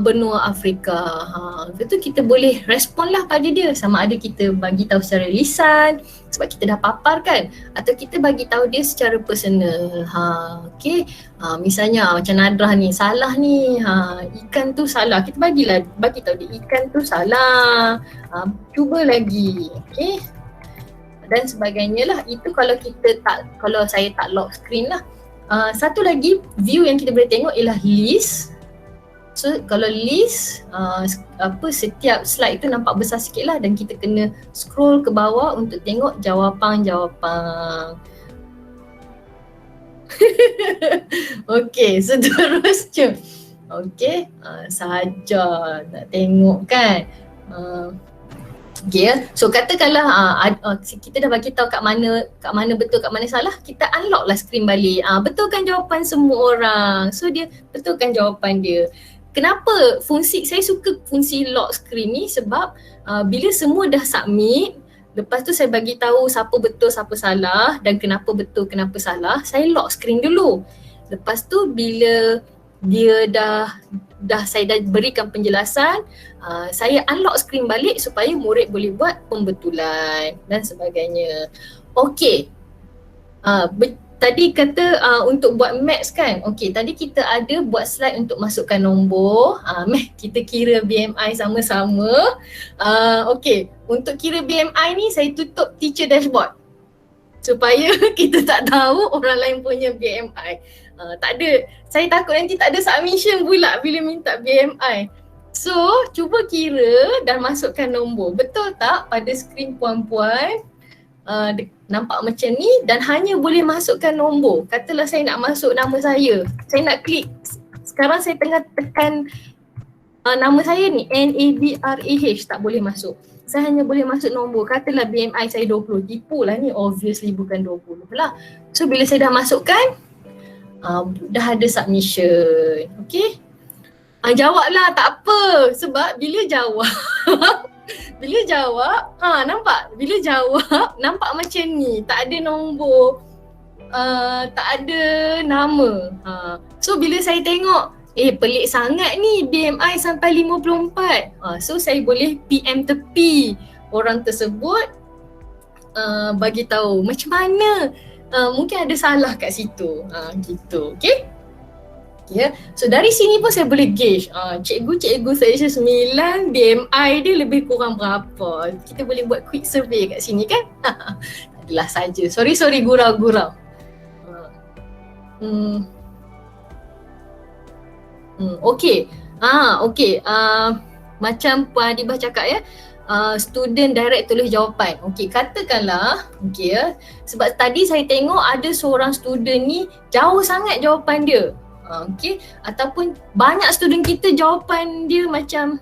benua Afrika. Lepas tu kita boleh respon lah pada dia, sama ada kita bagi tahu secara lisan sebab kita dah papar kan, atau kita bagi tahu dia secara personal. Misalnya macam Nadrah ni, salah ni, ikan tu salah, kita bagi tahu dia ikan tu salah, cuba lagi. Okay, dan sebagainya lah. Itu kalau saya tak lock screen lah. Satu lagi view yang kita boleh tengok ialah list. So kalau list, setiap slide tu nampak besar sikit lah, dan kita kena scroll ke bawah untuk tengok jawapan-jawapan. Okay, seterusnya. Okay, sahaja nak tengok kan. Okay, so katakanlah kita dah bagi tahu kat mana betul, kat mana salah, kita unlock lah screen balik. Betulkan jawapan semua orang. So dia betulkan jawapan dia. Kenapa saya suka fungsi lock screen ni, sebab bila semua dah submit, lepas tu saya bagi tahu siapa betul siapa salah dan kenapa betul kenapa salah, saya lock screen dulu. Lepas tu bila dia saya dah berikan penjelasan, saya unlock screen balik supaya murid boleh buat pembetulan dan sebagainya. Okey. Tadi kata untuk buat maths kan. Okey, tadi kita ada buat slide untuk masukkan nombor. Kita kira BMI sama-sama. Okey, untuk kira BMI ni saya tutup teacher dashboard supaya kita tak tahu orang lain punya BMI. Tak ada, saya takut nanti tak ada submission pula bila minta BMI. So, cuba kira dan masukkan nombor. Betul tak pada skrin puan-puan? Nampak macam ni dan hanya boleh masukkan nombor. Katalah saya nak masuk nama saya nak klik. Sekarang saya tengah tekan nama saya ni Nadrah, tak boleh masuk. Saya hanya boleh masuk nombor. Katalah BMI saya 20. Tipu lah ni, obviously bukan 20 lah. So bila saya dah masukkan, dah ada submission. Okay, jawablah, tak apa. Sebab bila jawab nampak? Bila jawab nampak macam ni, tak ada nombor, tak ada nama. So bila saya tengok, pelik sangat ni BMI sampai 54. So saya boleh PM tepi orang tersebut, bagi tahu macam mana mungkin ada salah kat situ. Gitu, okay? Ya, so dari sini pun saya boleh gauge cikgu section 9 BMI dia lebih kurang berapa. Kita boleh buat quick survey kat sini kan. Adalah saja. Sorry gurau-gurau. Okay. Okay. macam Puan Adibah cakap ya, student direct tulis jawapan. Okey, katakanlah okey ya, sebab tadi saya tengok ada seorang student ni jauh sangat jawapan dia. Okey, ataupun banyak student kita jawapan dia macam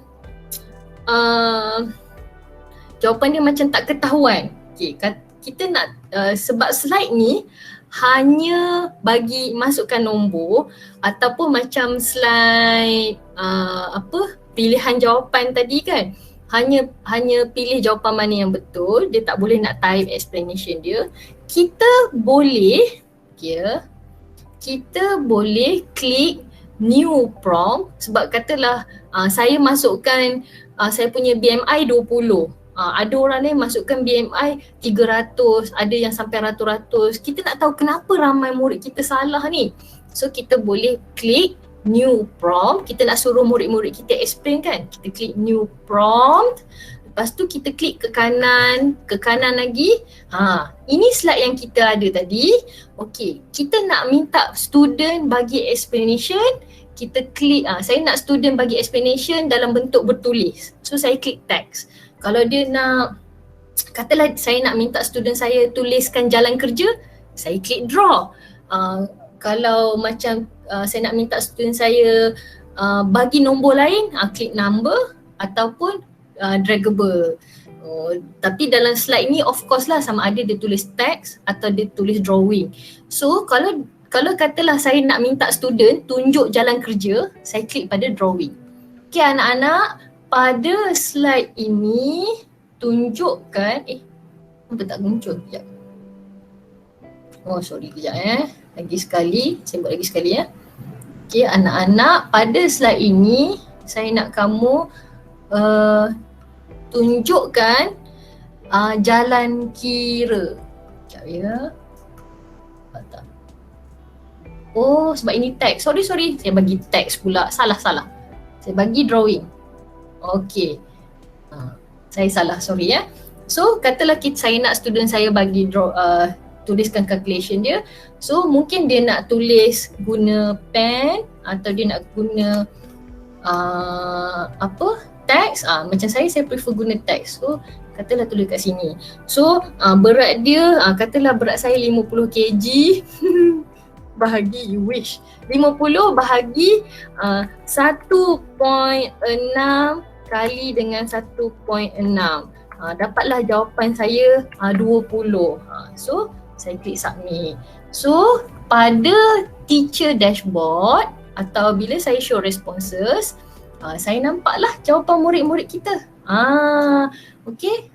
jawapan dia macam tak ketahuan. Okey, kita nak sebab slide ni hanya bagi masukkan nombor ataupun macam slide pilihan jawapan tadi kan. Hanya pilih jawapan mana yang betul, dia tak boleh nak type explanation dia. Kita boleh klik new prompt sebab katalah saya masukkan saya punya BMI 20. Ada orang lain masukkan BMI 300, ada yang sampai ratus-ratus. Kita nak tahu kenapa ramai murid kita salah ni. So kita boleh klik new prompt. Kita nak suruh murid-murid kita explain kan. Kita klik new prompt. Lepas tu kita klik ke kanan lagi. Ini slide yang kita ada tadi. Okey, kita nak minta student bagi explanation. Kita klik, saya nak student bagi explanation dalam bentuk bertulis. So saya klik text. Kalau dia nak, katalah saya nak minta student saya tuliskan jalan kerja, saya klik draw. Kalau macam saya nak minta student saya bagi nombor lain, klik number ataupun draggable. Tapi dalam slide ni of course lah sama ada dia tulis text atau dia tulis drawing. So kalau katalah saya nak minta student tunjuk jalan kerja, saya klik pada drawing. Okay anak-anak, pada slide ini tunjukkan, apa tak muncul? Sekejap. Oh sorry kejap lagi sekali, saya buat lagi sekali ya. Okay anak-anak, pada slide ini saya nak kamu tunjukkan jalan kira. Sekejap ya. Oh sebab ini teks, sorry saya bagi teks pula, salah. Saya bagi drawing. Okey, saya salah, sorry ya. So katalah saya nak student saya bagi tuliskan calculation dia. So mungkin dia nak tulis guna pen atau dia nak guna teks. Macam saya prefer guna teks. So katalah tulis kat sini. So berat dia, katalah berat saya 50 kg. Bahagi you wish 50 bahagi 1.6 kali dengan 1.6, dapatlah jawapan saya 20. So saya klik submit. So pada teacher dashboard atau bila saya show responses, saya nampaklah jawapan murid-murid kita. Okey,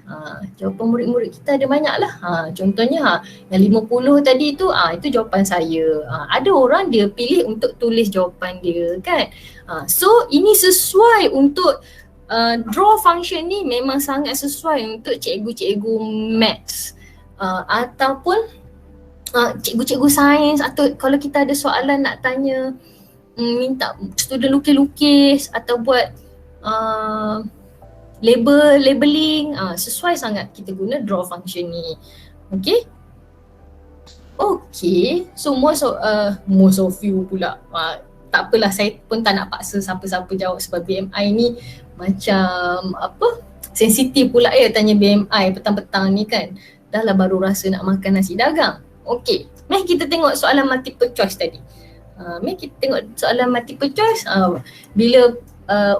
jawapan murid-murid kita ada banyak lah. Contohnya yang 50 tadi tu, itu jawapan saya. Ada orang dia pilih untuk tulis jawapan dia kan. So ini sesuai untuk draw function ni, memang sangat sesuai untuk cikgu-cikgu maths ataupun cikgu-cikgu sains, atau kalau kita ada soalan nak tanya, minta student lukis-lukis atau buat labeling, sesuai sangat kita guna draw function ni. Okay, so most of you pula, tak apalah, saya pun tak nak paksa siapa-siapa jawab sebab BMI ni macam sensitif pula ya tanya BMI petang-petang ni kan. Dah lah baru rasa nak makan nasi dagang. Okay, mari kita tengok soalan multiple choice tadi. Mari kita tengok soalan multiple choice. Bila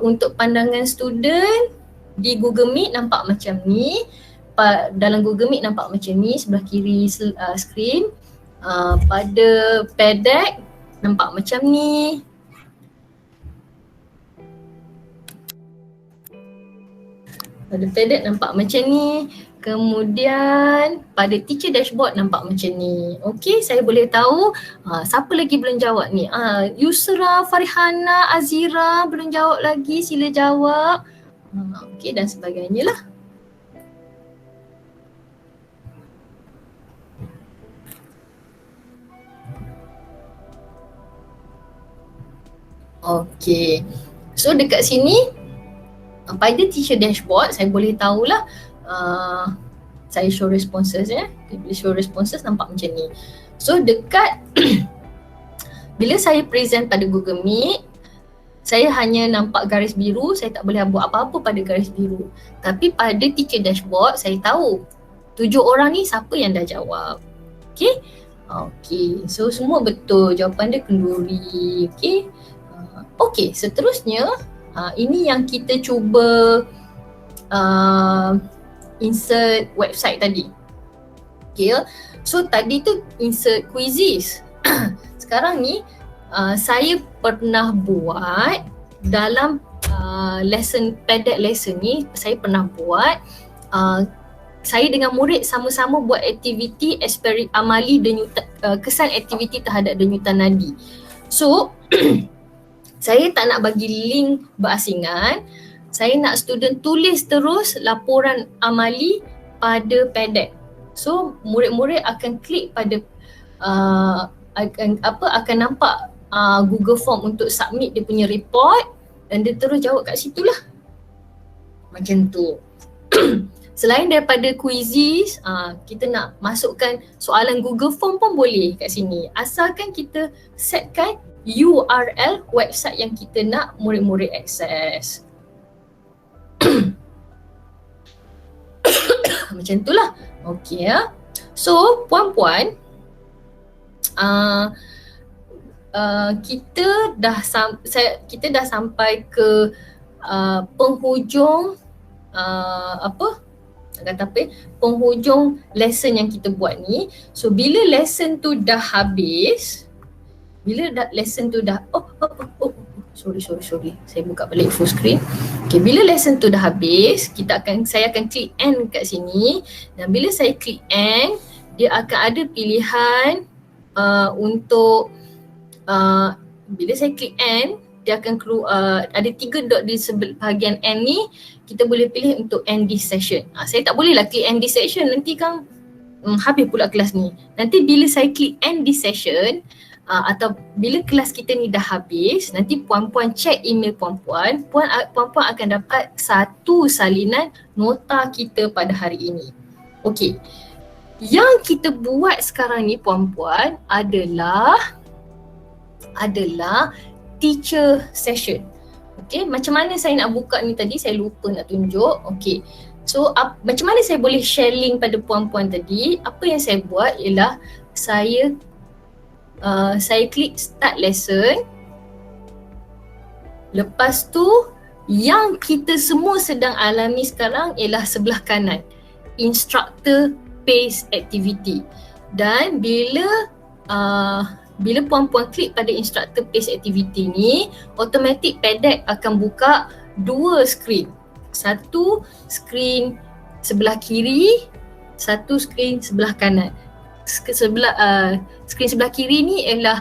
untuk pandangan student di Google Meet nampak macam ni. Dalam Google Meet nampak macam ni, sebelah kiri screen. Pada PDEC nampak macam ni. Pada PDEC nampak macam ni. Kemudian pada teacher dashboard nampak macam ni. Okey, saya boleh tahu siapa lagi belum jawab ni. Yusra, Farihana, Azira belum jawab lagi, sila jawab. Okey dan sebagainya lah. Okey. So dekat sini pada teacher dashboard saya boleh tahulah saya show responses ya. Bila show responses nampak macam ni. So dekat bila saya present pada Google Meet, Saya hanya nampak garis biru, saya tak boleh buat apa-apa pada garis biru. Tapi pada teacher dashboard, saya tahu 7 orang ni siapa yang dah jawab. Okay? Okay, so semua betul. Jawapan dia kenduri. Okay? Okay, seterusnya ini yang kita cuba insert website tadi. Okay, so tadi tu insert quizzes. Sekarang ni saya pernah buat dalam lesson, padded lesson ni saya pernah buat saya dengan murid sama-sama buat aktiviti amali denyutan, kesan aktiviti terhadap denyutan nadi. So saya tak nak bagi link berasingan, saya nak student tulis terus laporan amali pada padded. So murid-murid akan klik pada akan nampak Google Form untuk submit dia punya report dan dia terus jawab kat situ lah. Macam tu. Selain daripada quizzes, kita nak masukkan soalan Google Form pun boleh kat sini. Asalkan kita setkan URL website yang kita nak murid-murid akses. Macam tu lah. Okay ya. So puan-puan, kita dah sampai ke penghujung penghujung lesson yang kita buat ni. So bila lesson tu dah habis, sorry, saya buka balik full screen. Okay, bila lesson tu dah habis, saya akan klik end kat sini, dan bila saya klik end, dia akan ada pilihan untuk bila saya klik end, dia akan keluar ada 3 dot di bahagian end ni, kita boleh pilih untuk end this session. Saya tak boleh lah klik end this session, nanti kan habis pula kelas ni. Nanti bila saya klik end this session atau bila kelas kita ni dah habis, nanti puan-puan check email puan-puan akan dapat satu salinan nota kita pada hari ini. Okey. Yang kita buat sekarang ni puan-puan adalah teacher session. Okay, macam mana saya nak buka ni tadi, saya lupa nak tunjuk. Okay, so macam mana saya boleh share link pada puan-puan tadi? Apa yang saya buat ialah saya klik start lesson. Lepas tu yang kita semua sedang alami sekarang ialah sebelah kanan, instructor pace activity. Dan bila puan-puan klik pada instructor pace activity ni, automatic padded akan buka 2 skrin. Satu skrin sebelah kiri, satu skrin sebelah kanan. Skrin sebelah kiri ni ialah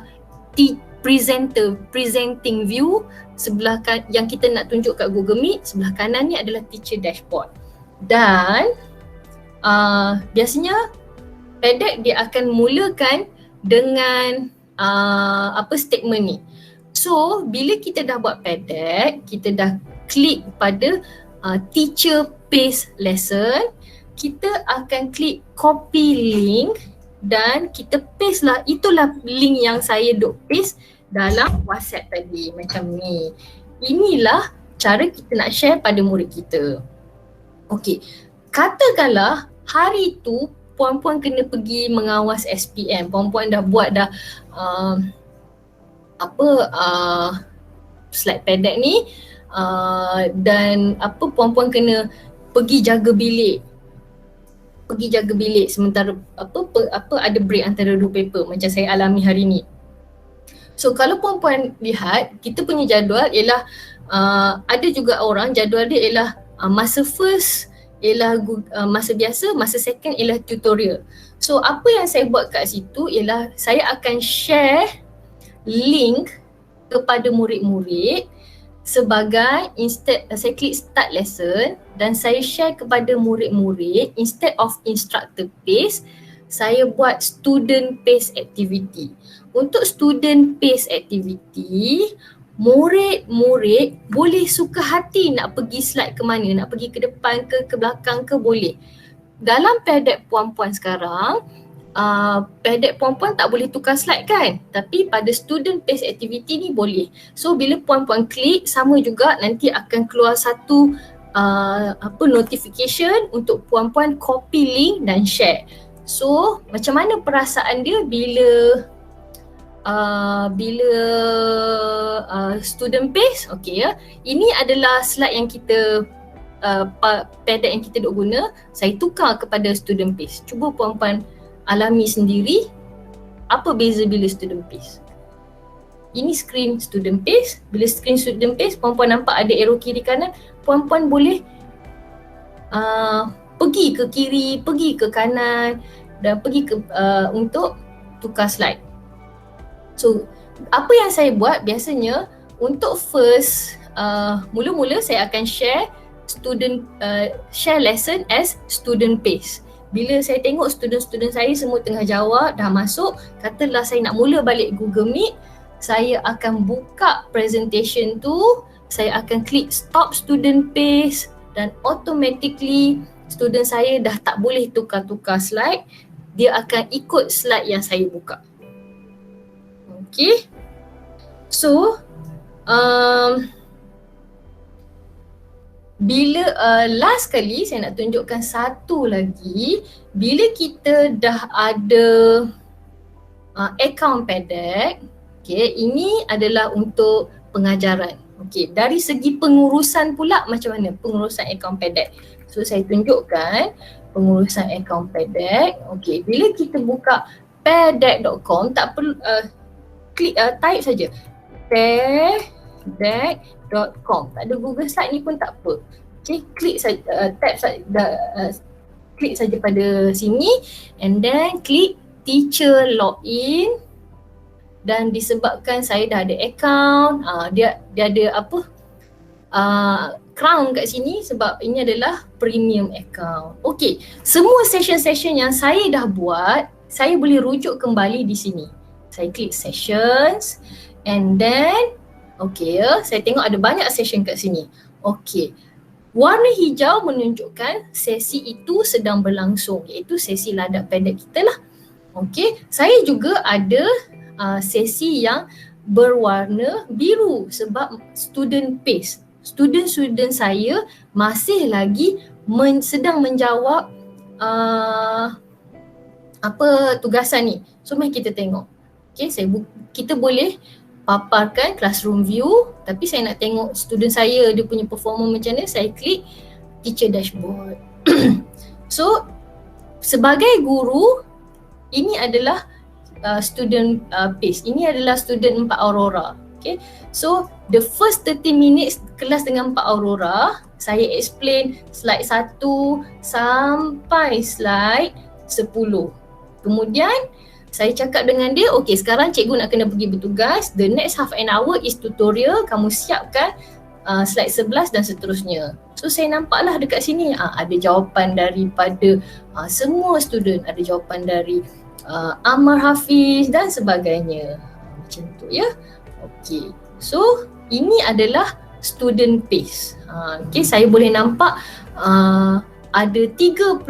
presenting view, yang kita nak tunjuk kat Google Meet. Sebelah kanan ni adalah teacher dashboard. Dan biasanya padded dia akan mulakan dengan statement ni. So bila kita dah buat padded, kita dah klik pada teacher pace lesson, kita akan klik copy link dan kita paste lah. Itulah link yang saya duk paste dalam WhatsApp tadi, macam ni. Inilah cara kita nak share pada murid kita. Okey, katakanlah hari tu puan-puan kena pergi mengawas SPM. Puan-puan dah buat slide padded ni dan puan-puan kena pergi jaga bilik. Sementara ada break antara 2 paper macam saya alami hari ni. So kalau puan-puan lihat, kita punya jadual ialah ada juga orang jadual dia ialah masa first ialah masa biasa, masa second ialah tutorial. So apa yang saya buat kat situ ialah saya akan share link kepada murid-murid sebagai saya klik start lesson dan saya share kepada murid-murid, instead of instructor pace, saya buat student pace activity. Untuk student pace activity, murid-murid boleh suka hati nak pergi slide ke mana, nak pergi ke depan ke belakang ke, boleh. Dalam padded puan-puan sekarang, pedek puan-puan tak boleh tukar slide kan, tapi pada student based activity ni boleh. So bila puan-puan klik, sama juga nanti akan keluar satu notification untuk puan-puan copy link dan share. So macam mana perasaan dia bila student based? Okay ya, ini adalah slide yang kita pedek yang kita duk guna, saya tukar kepada student based. Cuba puan-puan alami sendiri apa beza bila student based. Ini screen student based. Bila screen student based, puan-puan nampak ada arrow kiri kanan, puan-puan boleh pergi ke kiri, pergi ke kanan dan pergi ke untuk tukar slide. So apa yang saya buat biasanya untuk first mula-mula saya akan share lesson as student based. Bila saya tengok student-student saya semua tengah jawab, dah masuk, katalah saya nak mula balik Google Meet, saya akan buka presentation tu, saya akan klik stop student pace dan automatically student saya dah tak boleh tukar-tukar slide, dia akan ikut slide yang saya buka. Okay. So, bila last kali saya nak tunjukkan satu lagi, bila kita dah ada account pedek, okay, ini adalah untuk pengajaran. Okay, dari segi pengurusan pula macam mana pengurusan account pedek. So saya tunjukkan pengurusan account pedek. Okay, bila kita buka pedek.com, tak perlu klik type saja pedek.com. Tak ada Google Slide ni pun tak apa. Okay, klik saja, klik saja pada sini and then klik teacher login. Dan disebabkan saya dah ada account, dia ada apa crown kat sini sebab ini adalah premium account. Okay, semua session-session yang saya dah buat, saya boleh rujuk kembali di sini. Saya klik sessions and then okay, saya tengok ada banyak session kat sini. Okay, warna hijau menunjukkan sesi itu sedang berlangsung, iaitu sesi ladap pendek kita lah. Okay, saya juga ada sesi yang berwarna biru sebab student pace. Student-student saya masih lagi sedang menjawab tugasan ni. So mari kita tengok. Okay, kita boleh paparkan classroom view, tapi saya nak tengok student saya dia punya performa macam mana, saya klik teacher dashboard. So sebagai guru, ini adalah student pace. Ini adalah student 4 Aurora. Okay, so the first 30 minutes kelas dengan 4 Aurora, saya explain slide 1 sampai slide 10. Kemudian saya cakap dengan dia, okay sekarang cikgu nak kena pergi bertugas, the next half an hour is tutorial, kamu siapkan slide 11 dan seterusnya. So saya nampaklah dekat sini ada jawapan daripada semua student, ada jawapan dari Ammar Hafiz dan sebagainya. Macam tu ya. Okay, so ini adalah student pace. Okay, saya boleh nampak ada 34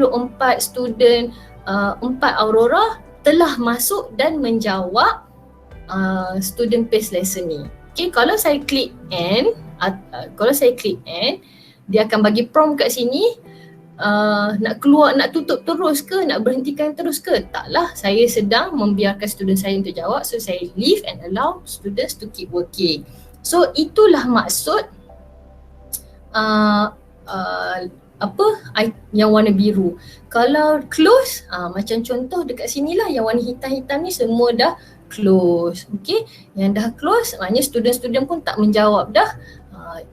student 4 Aurora telah masuk dan menjawab student pace lesson ni. Okay, kalau saya klik end, dia akan bagi prompt kat sini, nak keluar, nak tutup terus ke, nak berhentikan terus ke? Taklah, saya sedang membiarkan student saya untuk jawab, so saya leave and allow students to keep working. So itulah maksud yang warna biru. Kalau close, macam contoh dekat sinilah yang warna hitam-hitam ni semua dah close. Okay, yang dah close maknanya student-student pun tak menjawab dah.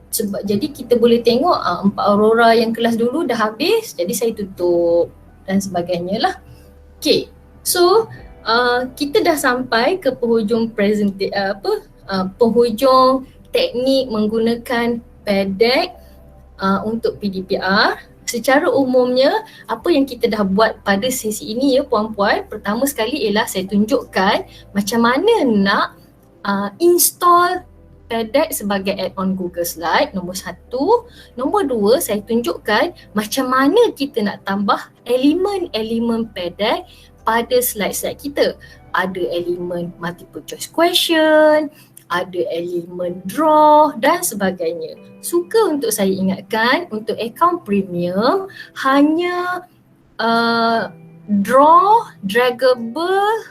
Sebab jadi kita boleh tengok 4 Aurora yang kelas dulu dah habis, jadi saya tutup dan sebagainya lah. Okay, so kita dah sampai ke penghujung penghujung teknik menggunakan pedek untuk PDPR. Secara umumnya apa yang kita dah buat pada sesi ini ya puan-puan, pertama sekali ialah saya tunjukkan macam mana nak install pedek sebagai add-on Google Slide, nombor 1. Nombor 2, saya tunjukkan macam mana kita nak tambah elemen-elemen pedek pada slide-slide kita. Ada elemen multiple choice question, ada elemen draw dan sebagainya. Suka untuk saya ingatkan, untuk akaun premium hanya draw, draggable,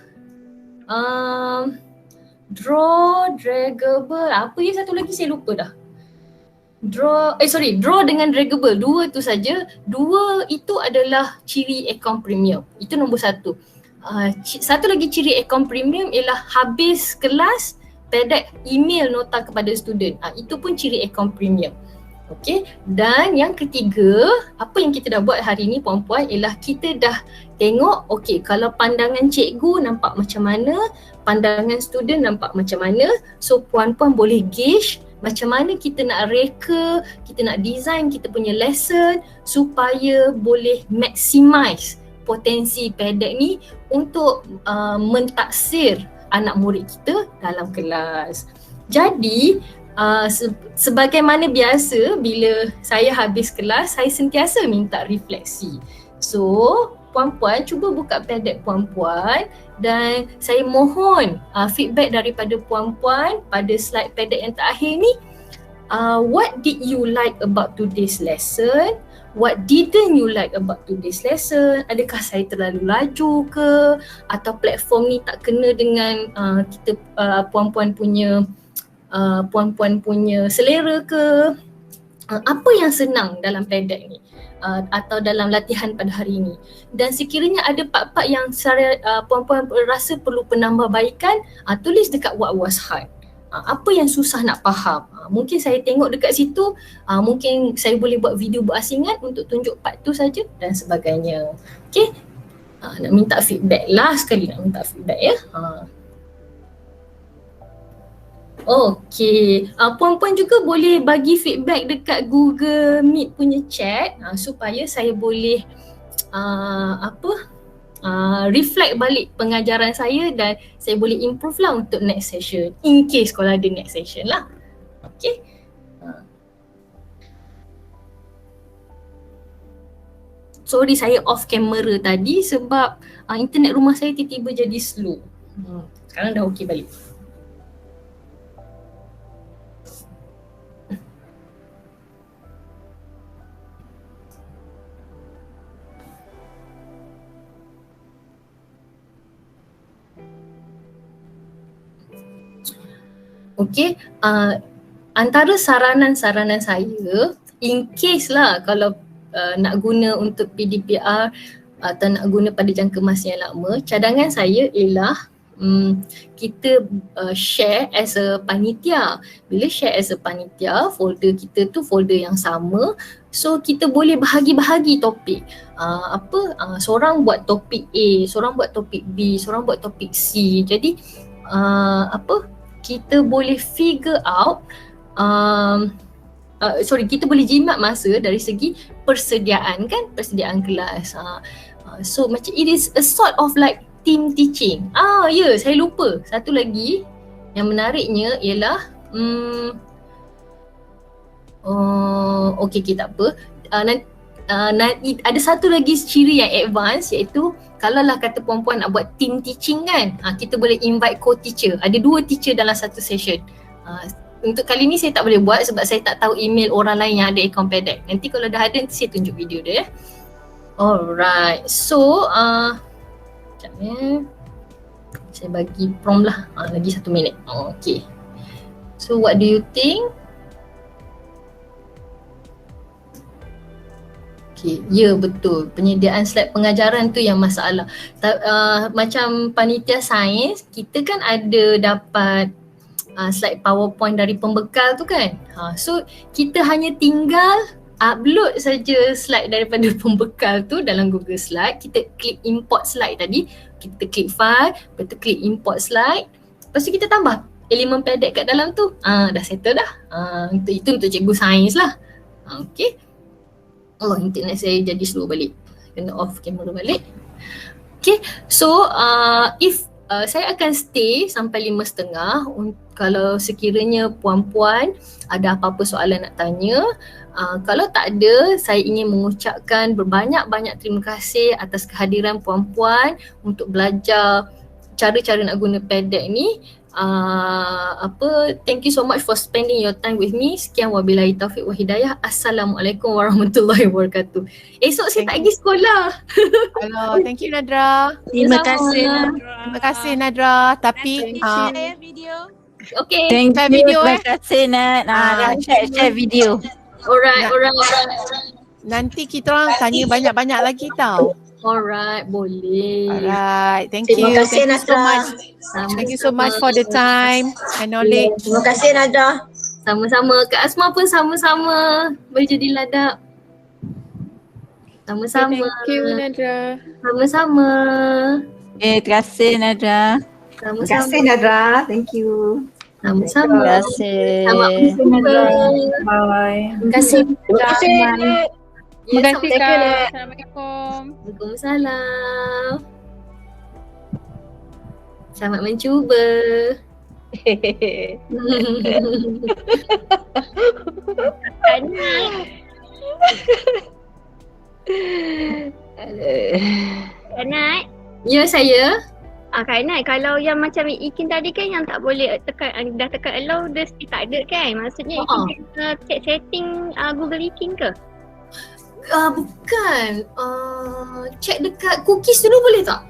apa ya satu lagi saya lupa dah. Draw dengan draggable, dua tu saja. Dua itu adalah ciri akaun premium. Itu nombor satu. Satu lagi ciri akaun premium ialah habis kelas pedek email nota kepada student. Itu pun ciri akaun premium. Okey, dan yang ketiga, apa yang kita dah buat hari ni puan-puan ialah kita dah tengok okey kalau pandangan cikgu nampak macam mana, pandangan student nampak macam mana. So puan-puan boleh gauge macam mana kita nak reka, kita nak design kita punya lesson supaya boleh maximize potensi pedek ni untuk mentaksir anak murid kita dalam kelas. Jadi sebagaimana biasa bila saya habis kelas, saya sentiasa minta refleksi. So puan-puan cuba buka pedek puan-puan dan saya mohon feedback daripada puan-puan pada slide pedek yang terakhir ni. What did you like about today's lesson? What didn't you like about today's lesson? Adakah saya terlalu laju ke? Atau platform ni tak kena dengan kita puan-puan punya selera ke? Apa yang senang dalam pedek ni? Atau dalam latihan pada hari ini. Dan sekiranya ada part-part yang puan-puan rasa perlu penambahbaikan, tulis dekat what was hard. Apa yang susah nak faham. Mungkin saya tengok dekat situ, mungkin saya boleh buat video berasingan untuk tunjuk part tu saja dan sebagainya. Okay, nak minta feedback, last sekali nak minta feedback ya. Okey, puan-puan juga boleh bagi feedback dekat Google Meet punya chat supaya saya boleh reflect balik pengajaran saya dan saya boleh improve lah untuk next session, in case kalau ada next session lah. Okey. Sorry saya off camera tadi sebab internet rumah saya tiba-tiba jadi slow. Sekarang dah okey balik. Okey, antara saranan-saranan saya, in case lah kalau nak guna untuk PDPR atau nak guna pada jangka masa yang lama, cadangan saya ialah kita share as a panitia. Bila share as a panitia, folder kita tu folder yang sama. So kita boleh bahagi-bahagi topik. Seorang buat topik A, seorang buat topik B, seorang buat topik C. Jadi kita boleh figure out kita boleh jimat masa dari segi persediaan kan, persediaan kelas. So macam it is a sort of like team teaching. Saya lupa. Satu lagi yang menariknya ialah okey tak apa. Ada satu lagi ciri yang advance iaitu kalaulah kata puan-puan nak buat team teaching kan, kita boleh invite co-teacher. Ada 2 teacher dalam satu session. Untuk kali ni saya tak boleh buat sebab saya tak tahu email orang lain yang ada akaun pedek. Nanti kalau dah ada nanti saya tunjuk video dia ya. Alright, so sekejap ya. Saya bagi prompt lah, lagi 1 minit. Okay. So what do you think? Okay, ya betul. Penyediaan slide pengajaran tu yang masalah. Macam panitia sains, kita kan ada dapat slide PowerPoint dari pembekal tu kan. So kita hanya tinggal upload saja slide daripada pembekal tu dalam Google Slide. Kita klik import slide tadi. Kita klik file, lepas tu klik import slide. Lepas tu kita tambah elemen pedek kat dalam tu. Dah settle dah. Itu untuk cikgu sains lah. Okay. Internet saya jadi slow balik. Kena off kamera balik. Okay, so if saya akan stay sampai 5.30 kalau sekiranya puan-puan ada apa-apa soalan nak tanya. Kalau tak ada, saya ingin mengucapkan berbanyak-banyak terima kasih atas kehadiran puan-puan untuk belajar cara-cara nak guna PDEC ni. Thank you so much for spending your time with me. Sekian wabillahi taufiq wa hidayah. Assalamualaikum warahmatullahi wabarakatuh. Esok saya tak pergi sekolah. Hello, thank you Nadra. Terima Sama-sama. kasih. Terima kasih Nadra. Tapi Video. Okay. Thank Share you. video, Terima kasih Nat. Share video. Alright. nanti kita orang tanya banyak-banyak lagi tau. Alright, boleh. Alright, thank Terima you. kasih, Thank you so Nadra. much. Thank you so much for the time and knowledge. Terima kasih Nada. Sama-sama. Kak Asma pun sama-sama. Boleh jadi ladap. Sama-sama. Thank you Nadra. Sama-sama. Terima kasih Nadra. Terima kasih Nadra. Thank you. Sama-sama. Terima kasih. Selamat berjumpa. Bye. Terima kasih. Terima kasih. Terima kasih Thank you, Kak. Nek. Assalamualaikum. Waalaikumsalam. Selamat mencuba. Kak Nat, Ya, saya. Kak Nat, kalau yang macam Ikin tadi kan yang tak boleh tekan, dah tekan allow, dia still tak ada kan? Maksudnya Ikin kena check setting Google Ikin ke? Bukan. Check dekat cookies dulu boleh tak?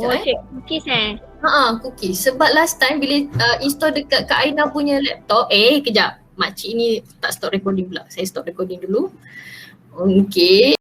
Oh, check cookies Cookies. Sebab last time bila install dekat Kak Aina punya laptop, kejap. Makcik ni tak stop recording pula. Saya stop recording dulu. Okay.